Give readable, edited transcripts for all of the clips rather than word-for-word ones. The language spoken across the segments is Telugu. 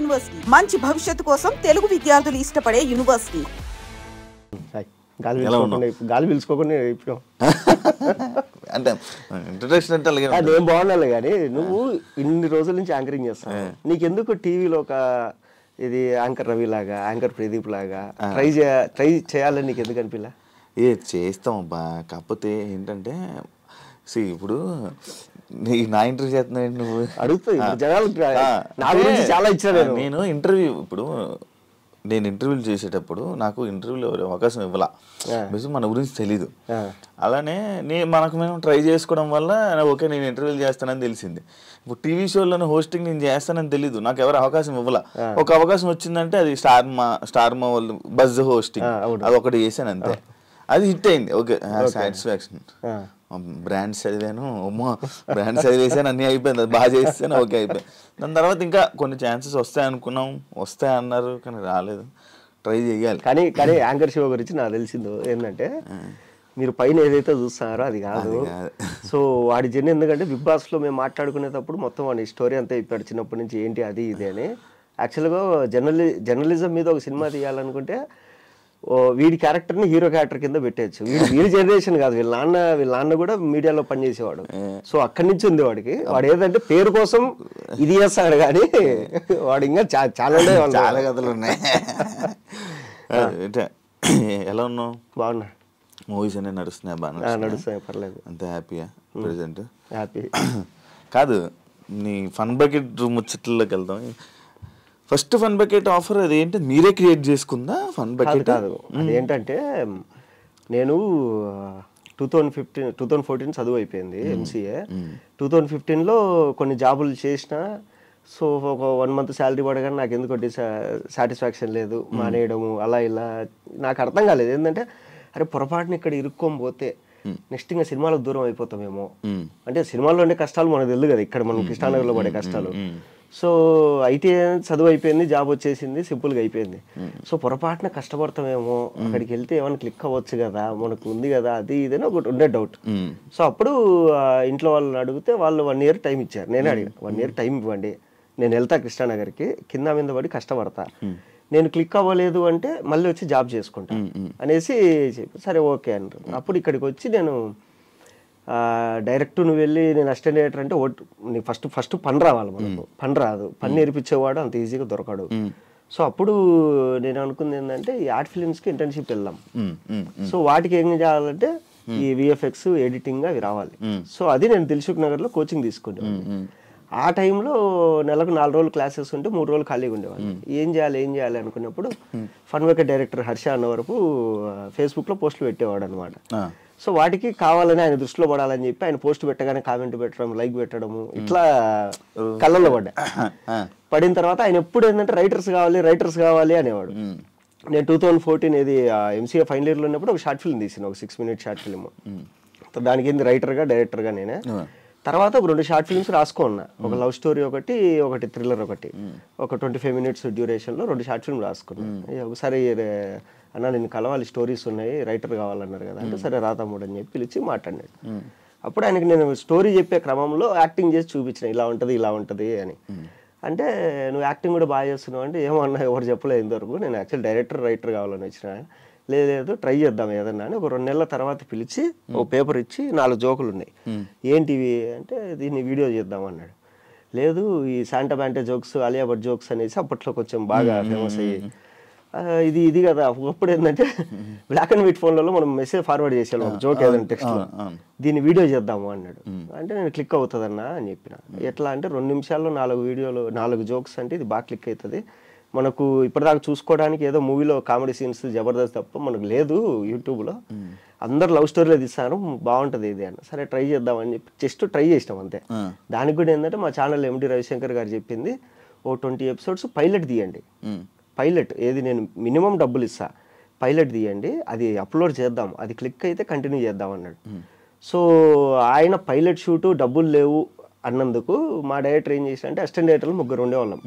యూనివర్సిటీ మంచి భవిష్యత్తు కోసం తెలుగు విద్యార్థులు ఇష్టపడే యూనివర్సిటీ. గాలి పీల్చుకోకుండా అంటే ఇంట్రడక్షన్ అంటే అలాగే అదేం బాగుండాలి. కానీ నువ్వు ఇన్ని రోజుల నుంచి యాంకరింగ్ చేస్తావు, నీకెందుకు టీవీలో ఒక ఇది యాంకర్ రవి లాగా, యాంకర్ ప్రదీప్ లాగా ట్రై చేయాలని నీకు ఎందుకు అనిపిలా? చేస్తాం అబ్బా. కాకపోతే ఏంటంటే ఇప్పుడు నా ఇంటర్వ్యూ చేస్తున్నా నువ్వు అడుగుతావు జనాలు చాలా ఇచ్చాను నేను ఇంటర్వ్యూ. ఇప్పుడు నేను ఇంటర్వ్యూలు చేసేటప్పుడు నాకు ఇంటర్వ్యూలో అవకాశం ఇవ్వాల, మన గురించి తెలీదు. అలానే మనకు మేము ట్రై చేసుకోవడం వల్ల ఓకే నేను ఇంటర్వ్యూలు చేస్తానని తెలిసింది. ఇప్పుడు టీవీ షోలోనే హోస్టింగ్ నేను చేస్తానని తెలీదు, నాకు ఎవరు అవకాశం ఇవ్వాల. ఒక అవకాశం వచ్చిందంటే అది స్టార్ మా వాళ్ళు బజ్ హోస్టింగ్ అది ఒకటి చేశాను అంతే, అది హిట్ అయింది. Okay satisfaction. బ్రాండ్స్ చదివాను, బ్రాండ్స్ చదివేసాను, అన్నీ అయిపోయింది, అది బాగా చేస్తాను, ఓకే అయిపోయింది. దాని తర్వాత ఇంకా కొన్ని ఛాన్సెస్ వస్తాయి అనుకున్నాం, వస్తాయి అన్నారు కానీ రాలేదు. ట్రై చేయాలి. కానీ యాంకర్ షో గురించి నాకు తెలిసిందో ఏంటంటే మీరు పైన ఏదైతే చూస్తున్నారో అది కాదు. సో వాడి జర్నీ ఎందుకంటే బిగ్ బాస్లో మేము మాట్లాడుకునేటప్పుడు మొత్తం వాడి స్టోరీ అంతా ఇప్పాడు చిన్నప్పటి నుంచి ఏంటి అది ఇది అని. యాక్చువల్గా జర్నలిజం మీద ఒక సినిమా తీయాలనుకుంటే వీడి క్యారెక్టర్ని హీరో క్యారెక్టర్ కింద పెట్టేయచ్చు. వీడి జనరేషన్ కాదు, వీళ్ళ నాన్న కూడా మీడియాలో పనిచేసేవాడు. సో అక్కడి నుంచి ఉంది వాడికి. వాడు ఏదంటే పేరు కోసం ఇది చేస్తాడు కానీ వాడు ఇంకా చాలా కథలు ఉన్నాయి. ఎలా ఉన్నావు? బాగున్నా. మూవీస్ అన్నీ నడుస్తున్నాయి? బాగా నడుస్తున్నాయి, పర్లేదు. అంత హ్యాపీయా ప్రెసెంట్? హ్యాపీ. కాదు, నీ ఫన్ బకెట్ ముచ్చట్లోకి వెళ్దాం. ఫస్ట్ ఫన్ బకెట్ ఆఫర్ అదేంటి మీరే క్రియేట్ చేసుకుందా? ఫన్ బకెట్ కాదు, అదేంటంటే నేను 2014 చదువు అయిపోయింది ఎంసీఏ. 2015లో కొన్ని జాబులు చేసిన. సో ఒక 1 month శాలరీ పడగానే నాకు ఎందుకు సాటిస్ఫాక్షన్ లేదు, మానేయడము అలా ఇలా. నాకు అర్థం కాలేదు ఏంటంటే అరే పొరపాటున ఇక్కడ ఇరుక్కొని పోతే నెక్స్ట్ ఇంకా సినిమాలకు దూరం అయిపోతామేమో. అంటే సినిమాల్లో ఉండే కష్టాలు మనకు తెలియదు కదా, ఇక్కడ మనం కృష్ణానగర్లో పడే కష్టాలు. సో ఐటీ చదువు అయిపోయింది, జాబ్ వచ్చేసింది, సింపుల్గా అయిపోయింది. సో పొరపాటున కష్టపడతామేమో, అక్కడికి వెళ్తే ఏమైనా క్లిక్ అవ్వచ్చు కదా, మనకు ఉంది కదా, అది ఇదని ఒకటి ఉండే డౌట్. సో అప్పుడు ఇంట్లో వాళ్ళని అడిగితే వాళ్ళు 1 year టైం ఇచ్చారు. నేనే అడిగాను 1 year టైం ఇవ్వండి, నేను వెళ్తా కృష్ణానగర్కి, కింద మీద పడి కష్టపడతా, నేను క్లిక్ అవ్వలేదు అంటే మళ్ళీ వచ్చి జాబ్ చేసుకుంటా అనేసి చెప్పి సరే ఓకే అన్నారు. అప్పుడు ఇక్కడికి వచ్చి నేను డైరెక్ట్ నువ్వు వెళ్ళి నేను అసిస్టెంట్ డైరెక్టర్ అంటే నీకు ఫస్ట్ పని రావాలి, మనకు పని రాదు, పని నేర్పించేవాడు అంత ఈజీగా దొరకడు. సో అప్పుడు నేను అనుకుంది ఏంటంటే ఈ ఆర్ట్ ఫిలిమ్స్కి ఇంటర్న్షిప్ వెళ్దాం. సో వాటికి ఏం చేయాలంటే ఈ విఎఫ్ఎక్స్ ఎడిటింగ్ అవి రావాలి. సో అది నేను దిల్సుఖ్ నగర్లో కోచింగ్ తీసుకునేవాడిని. ఆ టైంలో నెలకు 4 రోజులు క్లాసెస్ ఉంటే 3 రోజులు ఖాళీగా ఉండేవాడిని. ఏం చేయాలి అనుకున్నప్పుడు ఫన్ బకెట్ డైరెక్టర్ హర్ష అన్న వరకు ఫేస్బుక్లో పోస్టులు పెట్టేవాడు అనమాట. సో వాటికి కావాలని ఆయన దృష్టిలో పడాలని చెప్పి ఆయన పోస్ట్ పెట్టగానే కామెంట్ పెట్టడం, లైక్ పెట్టడము, ఇట్లా కళ్ళల్లో పడిన తర్వాత ఆయన ఎప్పుడు ఏంటంటే రైటర్స్ కావాలి అనేవాడు. నేను 2014 ఇది ఎంసీఏ ఫైనల్ ఇయర్లో ఉన్నప్పుడు ఒక షార్ట్ ఫిల్మ్ తీసిన, ఒక 6 minute షార్ట్ ఫిల్మ్. దానికి ఏంది రైటర్గా డైరెక్టర్గా నేనే. తర్వాత ఒక 2 షార్ట్ ఫిల్మ్స్ రాసుకున్నా, ఒక లవ్ స్టోరీ ఒకటి థ్రిల్లర్ ఒక 25 minutes డ్యూరేషన్లో 2 షార్ట్ ఫిల్మ్ రాసుకున్నాను. ఒకసారి అన్న నేను కలవాలి, స్టోరీస్ ఉన్నాయి, రైటర్ కావాలన్నారు కదా అంటే సరే రా తమ్ముడు అని చెప్పి పిలిచి మాట్లాడినాడు. అప్పుడు ఆయనకి నేను స్టోరీ చెప్పే క్రమంలో యాక్టింగ్ చేసి చూపించిన, ఇలా ఉంటుంది అని. అంటే నువ్వు యాక్టింగ్ కూడా బాగా చేస్తున్నావు అంటే ఏమన్నా ఎవరు చెప్పలేదు ఇంతవరకు, నేను యాక్చువల్ రైటర్ కావాలని వచ్చిన. లేదు ట్రై చేద్దాం ఏదన్నా అని ఒక 2 నెలల తర్వాత పిలిచి ఒక పేపర్ ఇచ్చి 4 జోకులు ఉన్నాయి, ఏంటివి అంటే దీన్ని వీడియో చేద్దాం అన్నాడు. లేదు ఈ శాంటా బ్యాంటే జోక్స్, అలియా భట్ జోక్స్ అనేసి అప్పట్లో కొంచెం బాగా ఫేమస్ అయ్యి ఇది కదా. ఒకప్పుడు ఏంటంటే బ్లాక్ అండ్ వైట్ ఫోన్లలో మనం మెసేజ్ ఫార్వర్డ్ చేసేవాళ్ళం, జోక్ ఏదైనా టెక్స్ట్లో, దీన్ని వీడియో చేద్దాము అన్నాడు. అంటే నేను క్లిక్ అవుతుందన్నా అని చెప్పిన. ఎట్లా అంటే 2 నిమిషాల్లో 4 జోక్స్ అంటే ఇది బాగా క్లిక్ అవుతుంది, మనకు ఇప్పటిదాకా చూసుకోవడానికి ఏదో మూవీలో కామెడీ సీన్స్ జబర్దస్త్ తప్ప మనకు లేదు యూట్యూబ్లో, అందరు లవ్ స్టోరీలో తీస్తారు, బాగుంటుంది ఇది అన్న. సరే ట్రై చేద్దామని చెప్పి జస్ట్ ట్రై చేసినాం అంతే. దానికి కూడా ఏంటంటే మా ఛానల్ ఎండి రవిశంకర్ గారు చెప్పింది ఓ 20 episodes పైలట్ తీయండి. పైలట్ ఏది నేను మినిమం డబ్బులు ఇస్తా, పైలట్ తీయండి, అది అప్లోడ్ చేద్దాం, అది క్లిక్ అయితే కంటిన్యూ చేద్దాం అన్నాడు. సో ఆయన పైలట్ షూటు డబ్బులు లేవు అన్నందుకు మా డైరెక్టర్ ఏం చేసిన అంటే అసిస్టెంట్ డైరెక్టర్లు 3 ఉండేవాళ్ళం.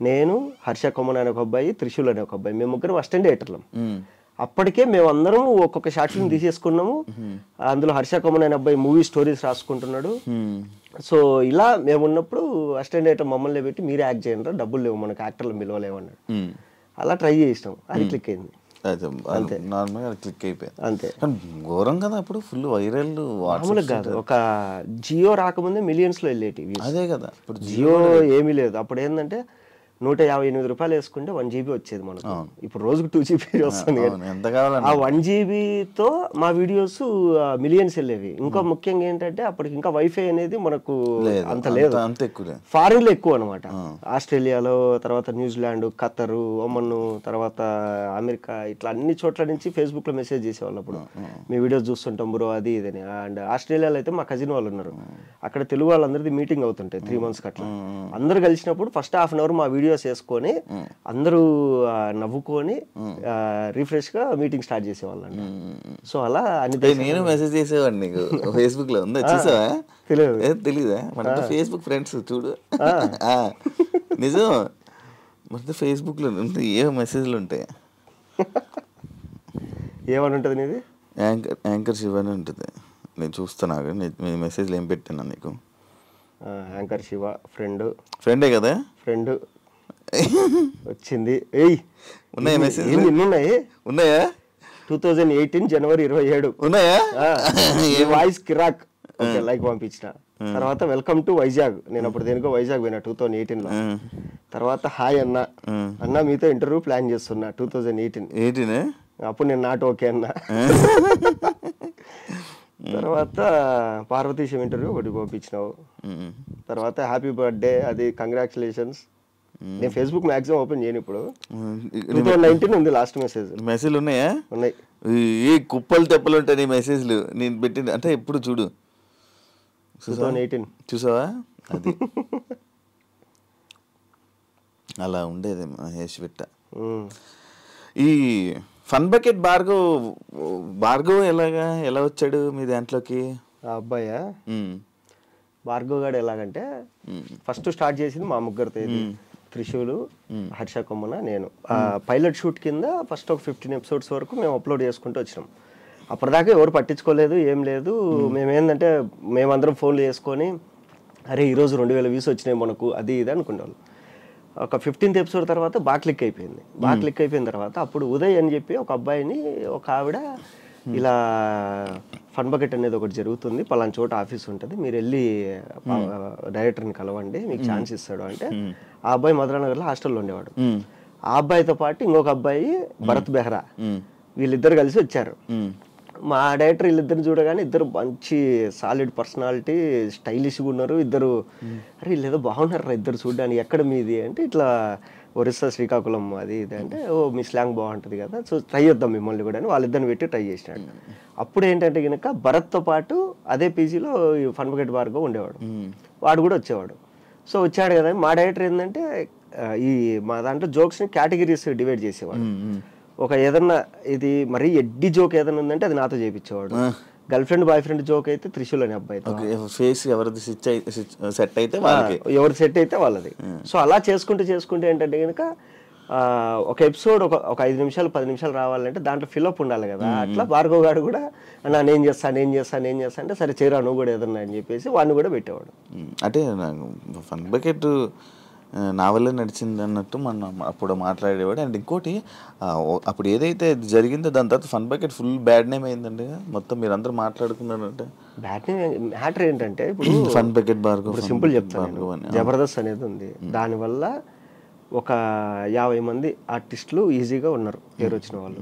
నేను, హర్ష కొమ్మన్ అనే ఒక అబ్బాయి, త్రిశూల్ అనే ఒక అబ్బాయి, మేము 3 అసిస్టెంట్ డైరెక్టర్లం. అప్పటికే మేమందరం ఒక్కొక్క షార్ట్ ఫిల్మ్ తీసేసుకున్నాము. అందులో హర్ష కొమ్మన్ అనే అబ్బాయి మూవీ స్టోరీస్ రాసుకుంటున్నాడు. సో ఇలా మేము ఉన్నప్పుడు అసిస్టెంట్ డైరెక్టర్ మమ్మల్ని పెట్టి మీరే యాక్ట్ చేయండి, డబ్బులు లేవు మనకు, యాక్టర్లు పిలవలేమన్నాడు. అలా ట్రై చేసినాం, అది క్లిక్ అయింది. అంతే నార్మల్గా క్లిక్ అయిపోయింది అంతే. ఘోరం కదా అప్పుడు, ఫుల్ వైరల్. మామూలుగా కాదు, ఒక జియో రాకముందే మిలియన్స్ లో వెళ్ళేటివి. అదే కదా, ఇప్పుడు జియో ఏమీ లేదు. అప్పుడు ఏంటంటే 158 రూపాయలు వేసుకుంటే 1 GB వచ్చేది మనకు. ఇప్పుడు రోజుకు 2 GB వస్తుంది. ఆ 1 GBతో మా వీడియోస్ మిలియన్స్ వెళ్ళేవి. ఇంకా ముఖ్యంగా ఏంటంటే అప్పటికి ఇంకా వైఫై అనేది మనకు అంత లేదు, ఫారిన్ లో ఎక్కువ అనమాట. ఆస్ట్రేలియాలో, తర్వాత న్యూజిలాండ్, ఖతర్, ఒమన్, తర్వాత అమెరికా, ఇట్లా అన్ని చోట్ల నుంచి ఫేస్బుక్ లో మెసేజ్ చేసేవాళ్ళు అప్పుడు, మీ వీడియోస్ చూస్తుంటాం బ్రో అది ఇదని. అండ్ ఆస్ట్రేలియాలో అయితే మా కజిన్ వాళ్ళు ఉన్నారు, అక్కడ తెలుగు వాళ్ళందరిది మీటింగ్ అవుతుంటాయి 3 months అట్లా. అందరు కలిసినప్పుడు ఫస్ట్ హాఫ్ అన్ అవర్ మా వీడియోస్ వేసుకొని అందరూ నవ్వుకొని రిఫ్రెష్ గా మీటింగ్ స్టార్ట్ చేసేవాళ్ళండి. సో అలా అన్ని నేను మెసేజ్ చేసేవాడిని నీకు ఫేస్బుక్ లో, ఉందా చూసావా? తెలీదా? మన ఫేస్బుక్ ఫ్రెండ్స్ చూడు, నిజం మన ఫేస్బుక్ లో ఏ మెసేజ్లు ఉంటాయి. ఏమని ఉంటుంది నీది? యాంకర్ శివ అని ఉంటుంది. నేను చూస్తాను, మెసేజ్లు ఏం పెట్టాను నీకు? యాంకర్ శివ ఫ్రెండే కదా, ఫ్రెండ్ వచ్చింది. ఏయ్ ఉన్నాయా మెసేజ్? ఉన్నాయి. ఉన్నాయా? 2018 జనవరి 27 ఉన్నాయా? వాయిస్ కిరాక్ లైక్ పంపించిన. తర్వాత వెల్కమ్ టు వైజాగ్, నేను అప్పుడు దేనికో వైజాగ్ పోయినా 2018 లో. తర్వాత హాయ్ అన్న మీతో ఇంటర్వ్యూ ప్లాన్ చేస్తున్నా 2018. అప్పుడు నేను నాట్ ఓకే అన్నా. తర్వాత పార్వతీశం ఇంటర్వ్యూ ఒకటి పంపించినావు. తర్వాత హ్యాపీ బర్త్డే అది కంగ్రాచులేషన్స్. నేను ఫేస్బుక్ మాక్సిమం ఓపెన్ చేయను ఇప్పుడు. 2019 ఉంది లాస్ట్ మెసేజ్. మెసేజ్లు ఉన్నాయా? ఉన్నాయి. ఏ కుప్పలు తెప్పలు ఉంటాయి నీ మెసేజ్లు నేను పెట్టింది అంటే. ఎప్పుడు చూడు 2018 చూసావా? అది అలా ఉండేది మహేష్ బిట్ట. ఈ ఫన్ బకెట్ భార్గవ్ ఎలా వచ్చాడు మీ దాంట్లోకి? ఆ అబ్బాయా భార్గవ్ గారు ఎలాగంటే ఫస్ట్ స్టార్ట్ చేసింది మా ముగ్గురితో, త్రిశూలు, హర్ష కొమ్మన, నేను. పైలట్ షూట్ కింద ఫస్ట్ ఒక 15 episodes వరకు మేము అప్లోడ్ చేసుకుంటూ వచ్చినాం. అప్పటిదాకా ఎవరు పట్టించుకోలేదు, ఏం లేదు. మేమేందంటే మేమందరం ఫోన్లు చేసుకొని అరే ఈరోజు 2000 views వచ్చినాయి మనకు అది ఇది అనుకునేవాళ్ళు. ఒక 15th episode తర్వాత బాగా క్లిక్ అయిపోయింది. తర్వాత అప్పుడు ఉదయ్ అని చెప్పి ఒక అబ్బాయిని, ఒక ఆవిడ ఇలా ఫన్ బకెట్ అనేది ఒకటి జరుగుతుంది, పలానా చోట ఆఫీస్ ఉంటుంది, మీరు వెళ్ళి డైరెక్టర్ని కలవండి, మీకు ఛాన్స్ ఇస్తాడు అంటే. ఆ అబ్బాయి మధురానగర్లో హాస్టల్లో ఉండేవాడు. ఆ అబ్బాయితో పాటు ఇంకొక అబ్బాయి భరత్ బెహ్రా, వీళ్ళిద్దరు కలిసి వచ్చారు. మా డైరెక్టర్ వీళ్ళిద్దరిని చూడగానే ఇద్దరు మంచి సాలిడ్ పర్సనాలిటీ, స్టైలిష్గా ఉన్నారు ఇద్దరు. అరే వీళ్ళు ఏదో బాగున్నారు ఇద్దరు చూడడానికి, ఎక్కడ మీది అంటే ఇట్లా ఒరిస్సా శ్రీకాకుళం అది ఇది అంటే, ఓ మీ స్లాంగ్ బాగుంటుంది కదా, సో ట్రై చేద్దాం మిమ్మల్ని కూడా అని వాళ్ళిద్దరిని పెట్టి ట్రై చేసినాడు. అప్పుడు ఏంటంటే కనుక భరత్తో పాటు అదే పీజీలో ఫన్ బకెట్ భార్గవ్ ఉండేవాడు, వాడు కూడా వచ్చేవాడు. సో వచ్చాడు కదా, మా డైరెక్టర్ ఏంటంటే ఈ మా దాంట్లో జోక్స్ని కేటగిరీస్ డివైడ్ చేసేవాడు. ఒక ఏదన్నా ఇది మరీ ఎడ్డి జోక్ ఏదైనా ఉందంటే అది నాతో చేయించేవాడు. Girl friend boy friend joke అయితే త్రిశూల్ అనే అబ్బాయి, ఫేస్ ఎవరిది సెట్ అయితే ఎవరు సెట్ అయితే వాళ్ళది. సో అలా చేసుకుంటే ఏంటంటే కనుక ఒక ఎపిసోడ్ ఒక 5 నిమిషాలు 10 నిమిషాలు రావాలంటే దాంట్లో ఫిల్అప్ ఉండాలి కదా. అట్లా భార్గవ్ గారు కూడా నేను చేస్తాను అంటే సరే చేరా నువ్వు కూడా ఏదన్నా అని చెప్పేసి వాడిని కూడా పెట్టేవాడు. అంటే నాకు ఫన్ బకెట్ నా వల్లే నడిచింది అన్నట్టు మనం అప్పుడు మాట్లాడేవాడు. అండ్ ఇంకోటి అప్పుడు ఏదైతే జరిగిందో దాని తర్వాత fun bucket full bad name అయిందండి మొత్తం, మీరు అందరూ మాట్లాడుకున్నారంటే. బ్యాడ్ నేమ్ మ్యాటర్ ఏంటంటే ఇప్పుడు ఫన్ బకెట్ భార్గవ్, సింపుల్ చెప్తాను, జబర్దస్త్ అనేది ఉంది, దానివల్ల ఒక 50 మంది ఆర్టిస్టులు ఈజీగా ఉన్నారు పేరు వచ్చిన వాళ్ళు.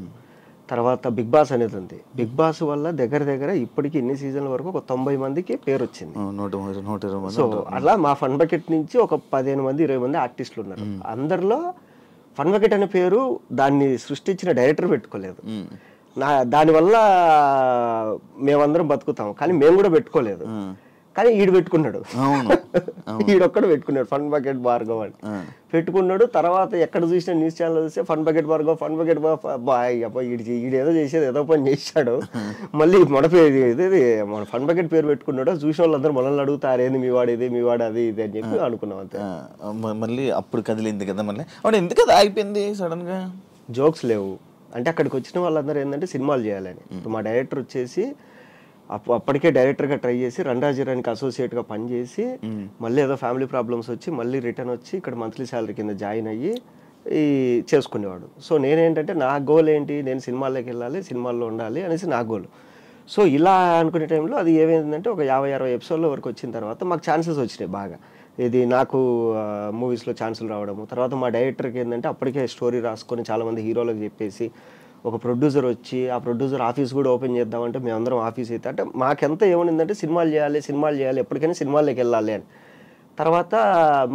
తర్వాత బిగ్ బాస్ అనేది ఉంది, బిగ్ బాస్ వల్ల దగ్గర ఇప్పటికి ఇన్ని సీజన్ల వరకు ఒక 90 మందికి పేరు వచ్చింది. 120. సో అలా మా ఫన్ బకెట్ నుంచి ఒక 15 మంది 20 మంది ఆర్టిస్టులు ఉన్నారు. అందరిలో ఫన్ బకెట్ అనే పేరు దాన్ని సృష్టించిన డైరెక్టర్ పెట్టుకోలేదు. దానివల్ల మేమందరం బతుకుతాం, కానీ మేము కూడా పెట్టుకోలేదు. కానీ ఈడు పెట్టుకున్నాడు, ఈడొక్కడు పెట్టుకున్నాడు ఫన్ బకెట్ భార్గవ్ అని పెట్టుకున్నాడు. తర్వాత ఎక్కడ చూసిన న్యూస్ ఛానల్ చూస్తే ఫన్ బకెట్ భార్గవ్ ఈడేదో చేసేది ఏదో పని చేశాడు. మళ్ళీ మన ఫన్ బకెట్ పేరు పెట్టుకున్నాడు, చూసిన వాళ్ళందరూ మనల్ని అడుగుతారు ఏంది మీ వాడు అది ఇది అని చెప్పి అనుకున్నాం అంతే. మళ్ళీ అప్పుడు కదిలింది కదా మళ్ళీ, అవును ఎందుకు అది అయిపోయింది సడన్ గా? జోక్స్ లేవు అంటే అక్కడికి వచ్చిన వాళ్ళందరూ ఏంటంటే సినిమాలు చేయాలని. ఇప్పుడు మా డైరెక్టర్ వచ్చేసి అప్పటికే డైరెక్టర్గా ట్రై చేసి రంరాజీరానికి అసోసియేట్గా పనిచేసి మళ్ళీ ఏదో ఫ్యామిలీ ప్రాబ్లమ్స్ వచ్చి మళ్ళీ రిటర్న్ వచ్చి ఇక్కడ మంత్లీ శాలరీ కింద జాయిన్ అయ్యి ఈ చేసుకునేవాడు. సో నేనేంటంటే నా గోల్ ఏంటి, నేను సినిమాల్లోకి వెళ్ళాలి, సినిమాల్లో ఉండాలి అనేసి నా గోల్. సో ఇలా అనుకునే టైంలో అది ఏమైందంటే ఒక 50-60 ఎపిసోడ్ల వరకు వచ్చిన తర్వాత మాకు ఛాన్సెస్ వచ్చినాయి బాగా. ఇది నాకు మూవీస్లో ఛాన్సులు రావడము. తర్వాత మా డైరెక్టర్కి ఏంటంటే అప్పటికే స్టోరీ రాసుకొని చాలామంది హీరోలకు చెప్పేసి ఒక ప్రొడ్యూసర్ వచ్చి ఆ ప్రొడ్యూసర్ ఆఫీస్ కూడా ఓపెన్ చేద్దామంటే మేమందరం ఆఫీస్ అయితే అంటే మాకెంత ఏమనిందంటే సినిమాలు చేయాలి ఎప్పటికైనా సినిమాల్లోకి వెళ్ళాలి అని. తర్వాత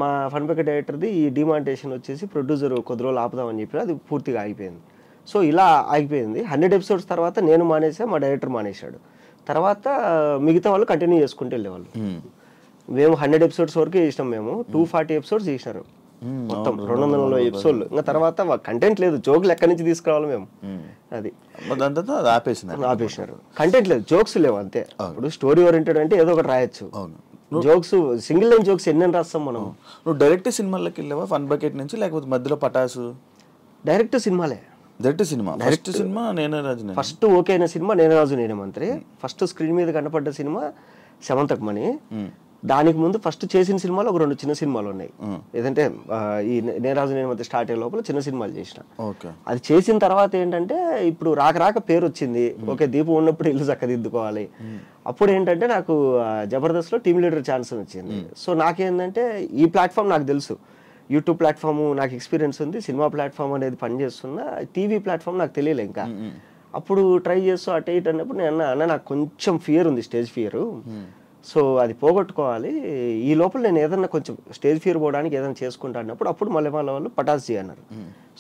మా ఫన్బెక్క డైరెక్టర్ది ఈ డిమాంటేషన్ వచ్చేసి ప్రొడ్యూసర్ కొద్ది రోజులు ఆపుదామని చెప్పి అది పూర్తిగా ఆగిపోయింది. సో ఇలా ఆగిపోయింది. 100 ఎపిసోడ్స్ తర్వాత నేను మానేసా, మా డైరెక్టర్ మానేశాడు. తర్వాత మిగతా వాళ్ళు కంటిన్యూ చేసుకుంటూ వెళ్ళేవాళ్ళు. మేము 100 ఎపిసోడ్స్ వరకు చేసినాం. మేము 240 ఎపిసోడ్స్ చేసినారు మొత్తం 240 ఎపిసోడ్లు. ఇంకా తర్వాత కంటెంట్ లేదు, జోకులు ఎక్కడి నుంచి తీసుకురావాలి మేము, అది ఆపేసినారు. కంటెంట్ లేదు, జోక్స్ లేవు అంతే. ఇప్పుడు స్టోరీ ఓరియంటెడ్ అంటే ఏదో ఒకటి రాయొచ్చు. జోక్స్ సింగిల్ లైన్ జోక్స్ ఎన్ని రాస్తాం మనం. నువ్వు డైరెక్ట్ సినిమాలకి వెళ్ళావా ఫన్ బకెట్ నుంచి, లేకపోతే మధ్యలో పటాసు? డైరెక్ట్ సినిమాలే. డైరెక్ట్ సినిమా నేనే రాజు. ఫస్ట్ ఓకే అయిన సినిమా నేనే రాజు నేనే మంత్రి. ఫస్ట్ స్క్రీన్ మీద కనపడ్డ సినిమా సెమంతకు మణి. దానికి ముందు ఫస్ట్ చేసిన సినిమాలు ఒక 2 చిన్న సినిమాలు ఉన్నాయి. ఏదంటే ఈ నేరాజు నేను మంత్రి స్టార్ట్ అయ్యే లోపల చిన్న సినిమాలు చేసిన. అది చేసిన తర్వాత ఏంటంటే ఇప్పుడు రాక పేరు వచ్చింది. ఓకే దీపం ఉన్నప్పుడు ఇల్లు చక్కదిద్దుకోవాలి. అప్పుడు ఏంటంటే నాకు జబర్దస్త్లో టీమ్ లీడర్ ఛాన్స్ వచ్చింది. సో నాకేంటంటే ఈ ప్లాట్ఫామ్ నాకు తెలుసు, యూట్యూబ్ ప్లాట్ఫామ్ నాకు ఎక్స్పీరియన్స్ ఉంది, సినిమా ప్లాట్ఫామ్ అనేది పనిచేస్తున్నా, టీవీ ప్లాట్ఫామ్ నాకు తెలియలే ఇంకా. అప్పుడు ట్రై చేస్తూ అటు ఇటు అన్నప్పుడు నేను అన్న నాకు కొంచెం ఫియర్ ఉంది, స్టేజ్ ఫియర్. సో అది పోగొట్టుకోవాలి, ఈ లోపల నేను ఏదన్నా కొంచెం స్టేజ్ ఫియర్ పోవడానికి ఏదైనా చేసుకుంటా అన్నప్పుడు అప్పుడు మళ్ళీ వాళ్ళు పటాస్ చేయన్నారు.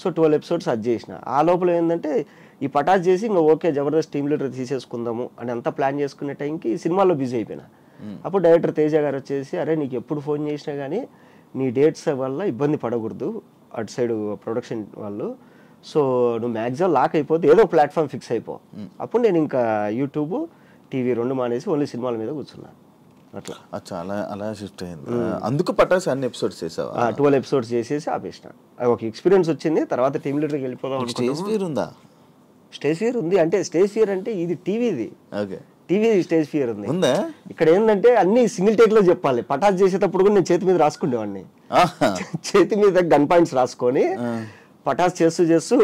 సో 12 ఎపిసోడ్స్ అది చేసిన. ఆ లోపల ఏంటంటే ఈ పటాస్ చేసి ఇంకా ఓకే జబర్దస్త్ టీమ్ లీడర్ తీసేసుకుందాము అని అంతా ప్లాన్ చేసుకునే టైంకి సినిమాలో బిజీ అయిపోయినా. అప్పుడు డైరెక్టర్ తేజ గారు వచ్చేసి అరే నీకు ఎప్పుడు ఫోన్ చేసినా కానీ నీ డేట్స్ వల్ల ఇబ్బంది పడకూడదు అటు సైడ్ ప్రొడక్షన్ వాళ్ళు, సో నువ్వు మ్యాక్సిమం లాక్ అయిపోతే ఏదో ప్లాట్ఫామ్ ఫిక్స్ అయిపో. అప్పుడు నేను ఇంకా యూట్యూబ్ టీవీ 2 మానేసి ఓన్లీ సినిమాల మీద కూర్చున్నాను. అట్లా అలా షిఫ్ట్ అయింది. అందుకు పటాస్ అన్ని ఎపిసోడ్స్ చేసావా? 12 ఎపిసోడ్స్ చేసేసి ఆపేసిన. ఒక ఎక్స్పీరియన్స్ వచ్చింది. తర్వాత టీమ్ లీడర్కి వెళ్ళిపోదాం. స్టేజ్ ఫియర్ ఉందా? స్టేజ్ ఫియర్ ఉంది. అంటే స్టేజ్ ఫియర్ అంటే ఇది టీవీది. టీవీ స్టేజ్ ఫియర్ ఉంది. ఇక్కడ ఏంటంటే అన్ని సింగిల్ టేక్ లో చెప్పాలి. పటాస్ చేసేటప్పుడు కూడా నేను చేతి మీద రాసుకునేవాడిని. చేతి మీద గన్ పాయింట్స్ రాసుకొని పటాస్ చేస్తూ